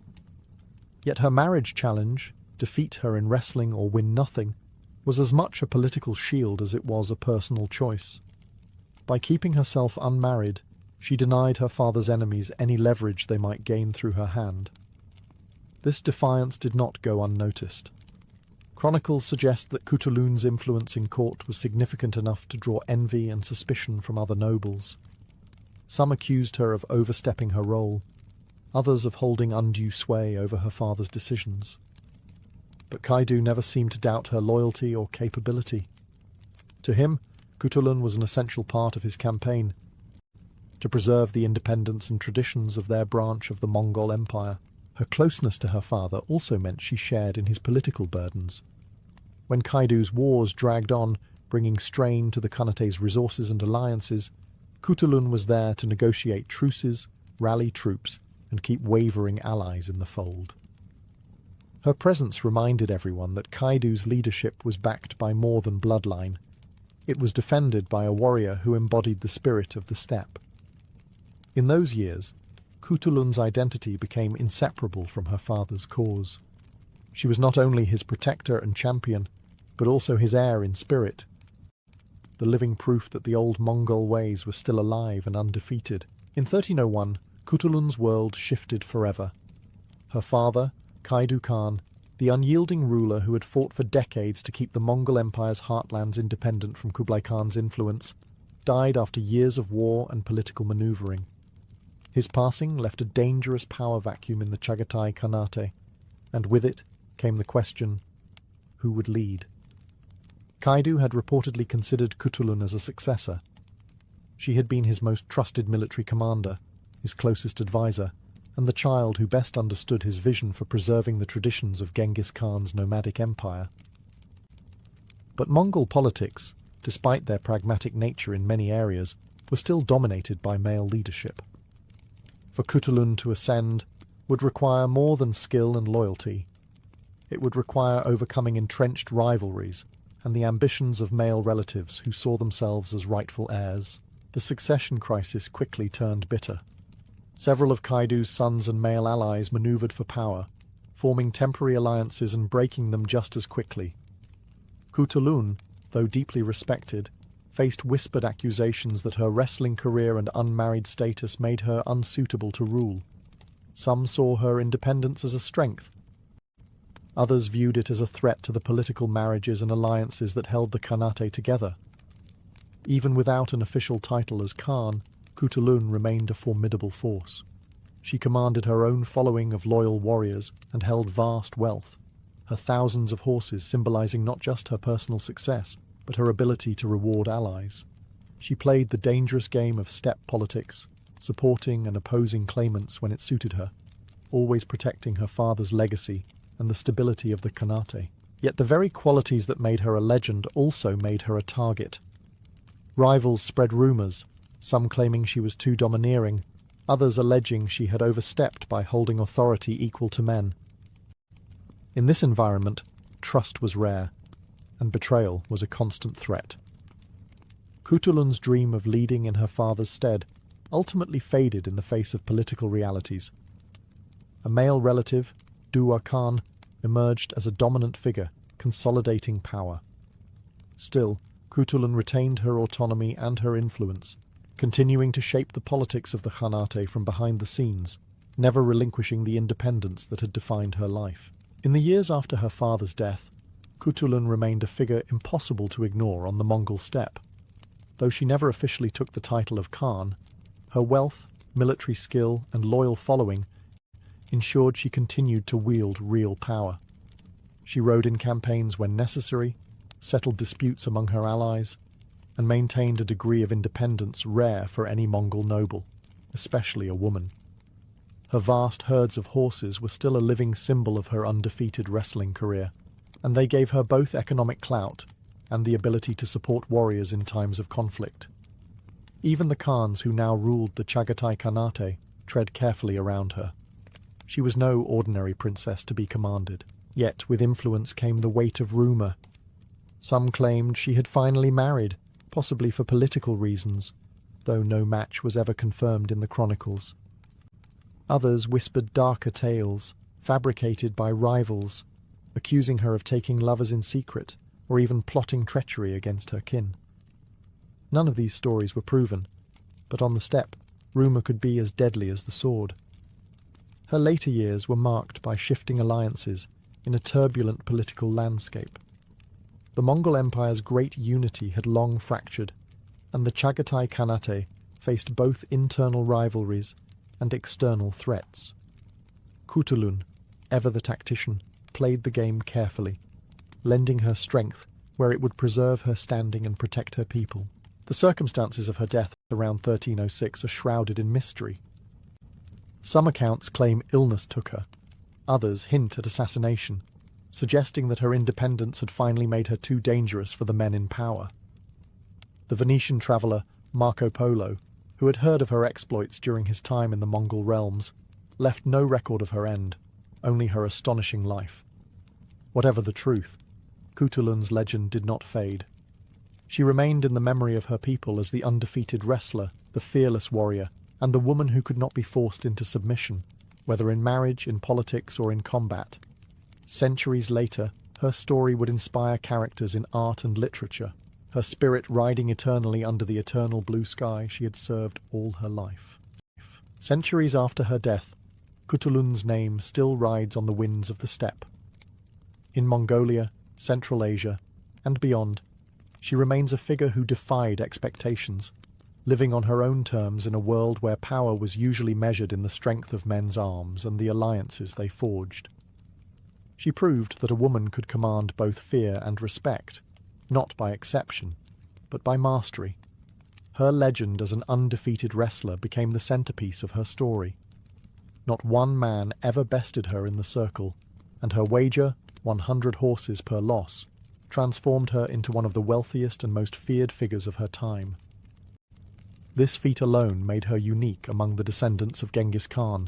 Yet her marriage challenge, defeat her in wrestling or win nothing, was as much a political shield as it was a personal choice. By keeping herself unmarried, she denied her father's enemies any leverage they might gain through her hand. This defiance did not go unnoticed. Chronicles suggest that Cutulun's influence in court was significant enough to draw envy and suspicion from other nobles. Some accused her of overstepping her role, others of holding undue sway over her father's decisions. But Kaidu never seemed to doubt her loyalty or capability. To him, Cutulun was an essential part of his campaign, to preserve the independence and traditions of their branch of the Mongol Empire. Her closeness to her father also meant she shared in his political burdens. When Kaidu's wars dragged on, bringing strain to the Khanate's resources and alliances, Cutulun was there to negotiate truces, rally troops, and keep wavering allies in the fold. Her presence reminded everyone that Kaidu's leadership was backed by more than bloodline. It was defended by a warrior who embodied the spirit of the steppe. In those years, Cutulun's identity became inseparable from her father's cause. She was not only his protector and champion, but also his heir in spirit, the living proof that the old Mongol ways were still alive and undefeated. In 1301, Cutulun's world shifted forever. Her father, Kaidu Khan, the unyielding ruler who had fought for decades to keep the Mongol Empire's heartlands independent from Kublai Khan's influence, died after years of war and political maneuvering. His passing left a dangerous power vacuum in the Chagatai Khanate, and with it came the question, who would lead? Kaidu had reportedly considered Cutulun as a successor. She had been his most trusted military commander, his closest advisor, and the child who best understood his vision for preserving the traditions of Genghis Khan's nomadic empire. But Mongol politics, despite their pragmatic nature in many areas, were still dominated by male leadership. For Cutulun to ascend would require more than skill and loyalty. It would require overcoming entrenched rivalries and the ambitions of male relatives who saw themselves as rightful heirs. The succession crisis quickly turned bitter. Several of Kaidu's sons and male allies maneuvered for power, forming temporary alliances and breaking them just as quickly. Cutulun, though deeply respected, faced whispered accusations that her wrestling career and unmarried status made her unsuitable to rule. Some saw her independence as a strength. Others viewed it as a threat to the political marriages and alliances that held the Khanate together. Even without an official title as Khan, Cutulun remained a formidable force. She commanded her own following of loyal warriors and held vast wealth, her thousands of horses symbolizing not just her personal success, but her ability to reward allies. She played the dangerous game of steppe politics, supporting and opposing claimants when it suited her, always protecting her father's legacy and the stability of the Khanate. Yet the very qualities that made her a legend also made her a target. Rivals spread rumors, some claiming she was too domineering, others alleging she had overstepped by holding authority equal to men. In this environment, trust was rare, and betrayal was a constant threat. Cutulun's dream of leading in her father's stead ultimately faded in the face of political realities. A male relative, Duwa Khan, emerged as a dominant figure, consolidating power. Still, Cutulun retained her autonomy and her influence, continuing to shape the politics of the Khanate from behind the scenes, never relinquishing the independence that had defined her life. In the years after her father's death, Cutulun remained a figure impossible to ignore on the Mongol steppe. Though she never officially took the title of Khan, her wealth, military skill, and loyal following ensured she continued to wield real power. She rode in campaigns when necessary, settled disputes among her allies, and maintained a degree of independence rare for any Mongol noble, especially a woman. Her vast herds of horses were still a living symbol of her undefeated wrestling career, and they gave her both economic clout and the ability to support warriors in times of conflict. Even the Khans who now ruled the Chagatai Khanate tread carefully around her. She was no ordinary princess to be commanded, yet with influence came the weight of rumour. Some claimed she had finally married, possibly for political reasons, though no match was ever confirmed in the chronicles. Others whispered darker tales, fabricated by rivals, accusing her of taking lovers in secret or even plotting treachery against her kin. None of these stories were proven, but on the steppe, rumour could be as deadly as the sword. Her later years were marked by shifting alliances in a turbulent political landscape. The Mongol Empire's great unity had long fractured, and the Chagatai Khanate faced both internal rivalries and external threats. Kutulun, ever the tactician, played the game carefully, lending her strength where it would preserve her standing and protect her people. The circumstances of her death around 1306 are shrouded in mystery. Some accounts claim illness took her, others hint at assassination, suggesting that her independence had finally made her too dangerous for the men in power. The Venetian traveller Marco Polo, who had heard of her exploits during his time in the Mongol realms, left no record of her end, only her astonishing life. Whatever the truth, Kutulun's legend did not fade. She remained in the memory of her people as the undefeated wrestler, the fearless warrior, and the woman who could not be forced into submission, whether in marriage, in politics, or in combat. Centuries later, her story would inspire characters in art and literature, her spirit riding eternally under the eternal blue sky she had served all her life. Centuries after her death, Kutulun's name still rides on the winds of the steppe. In Mongolia, Central Asia, and beyond, she remains a figure who defied expectations, living on her own terms in a world where power was usually measured in the strength of men's arms and the alliances they forged. She proved that a woman could command both fear and respect, not by exception, but by mastery. Her legend as an undefeated wrestler became the centerpiece of her story. Not one man ever bested her in the circle, and her wager, 100 horses per loss, transformed her into one of the wealthiest and most feared figures of her time. This feat alone made her unique among the descendants of Genghis Khan,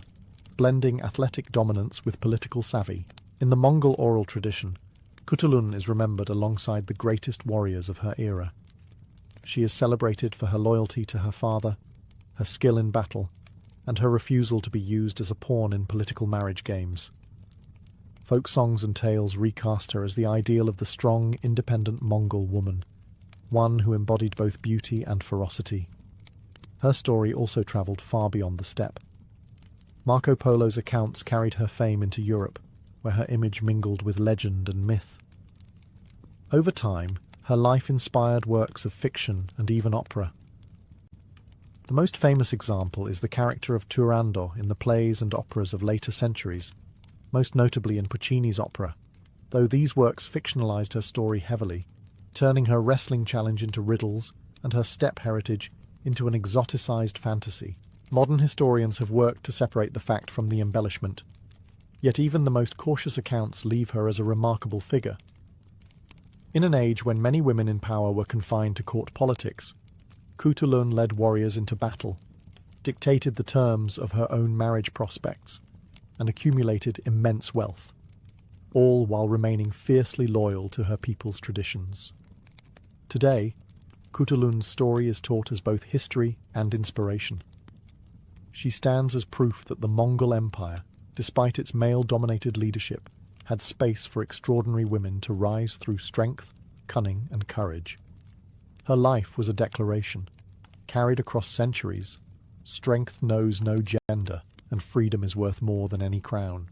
blending athletic dominance with political savvy. In the Mongol oral tradition, Kutulun is remembered alongside the greatest warriors of her era. She is celebrated for her loyalty to her father, her skill in battle, and her refusal to be used as a pawn in political marriage games. Folk songs and tales recast her as the ideal of the strong, independent Mongol woman, one who embodied both beauty and ferocity. Her story also travelled far beyond the steppe. Marco Polo's accounts carried her fame into Europe, where her image mingled with legend and myth. Over time, her life inspired works of fiction and even opera. The most famous example is the character of Turandot in the plays and operas of later centuries, most notably in Puccini's opera, though these works fictionalized her story heavily, turning her wrestling challenge into riddles and her steppe heritage into an exoticized fantasy. Modern historians have worked to separate the fact from the embellishment, yet even the most cautious accounts leave her as a remarkable figure. In an age when many women in power were confined to court politics, Kutulun led warriors into battle, dictated the terms of her own marriage prospects, and accumulated immense wealth, all while remaining fiercely loyal to her people's traditions. Today, Kutulun's story is taught as both history and inspiration. She stands as proof that the Mongol Empire, despite its male-dominated leadership, had space for extraordinary women to rise through strength, cunning, and courage. Her life was a declaration, carried across centuries: strength knows no gender, and freedom is worth more than any crown.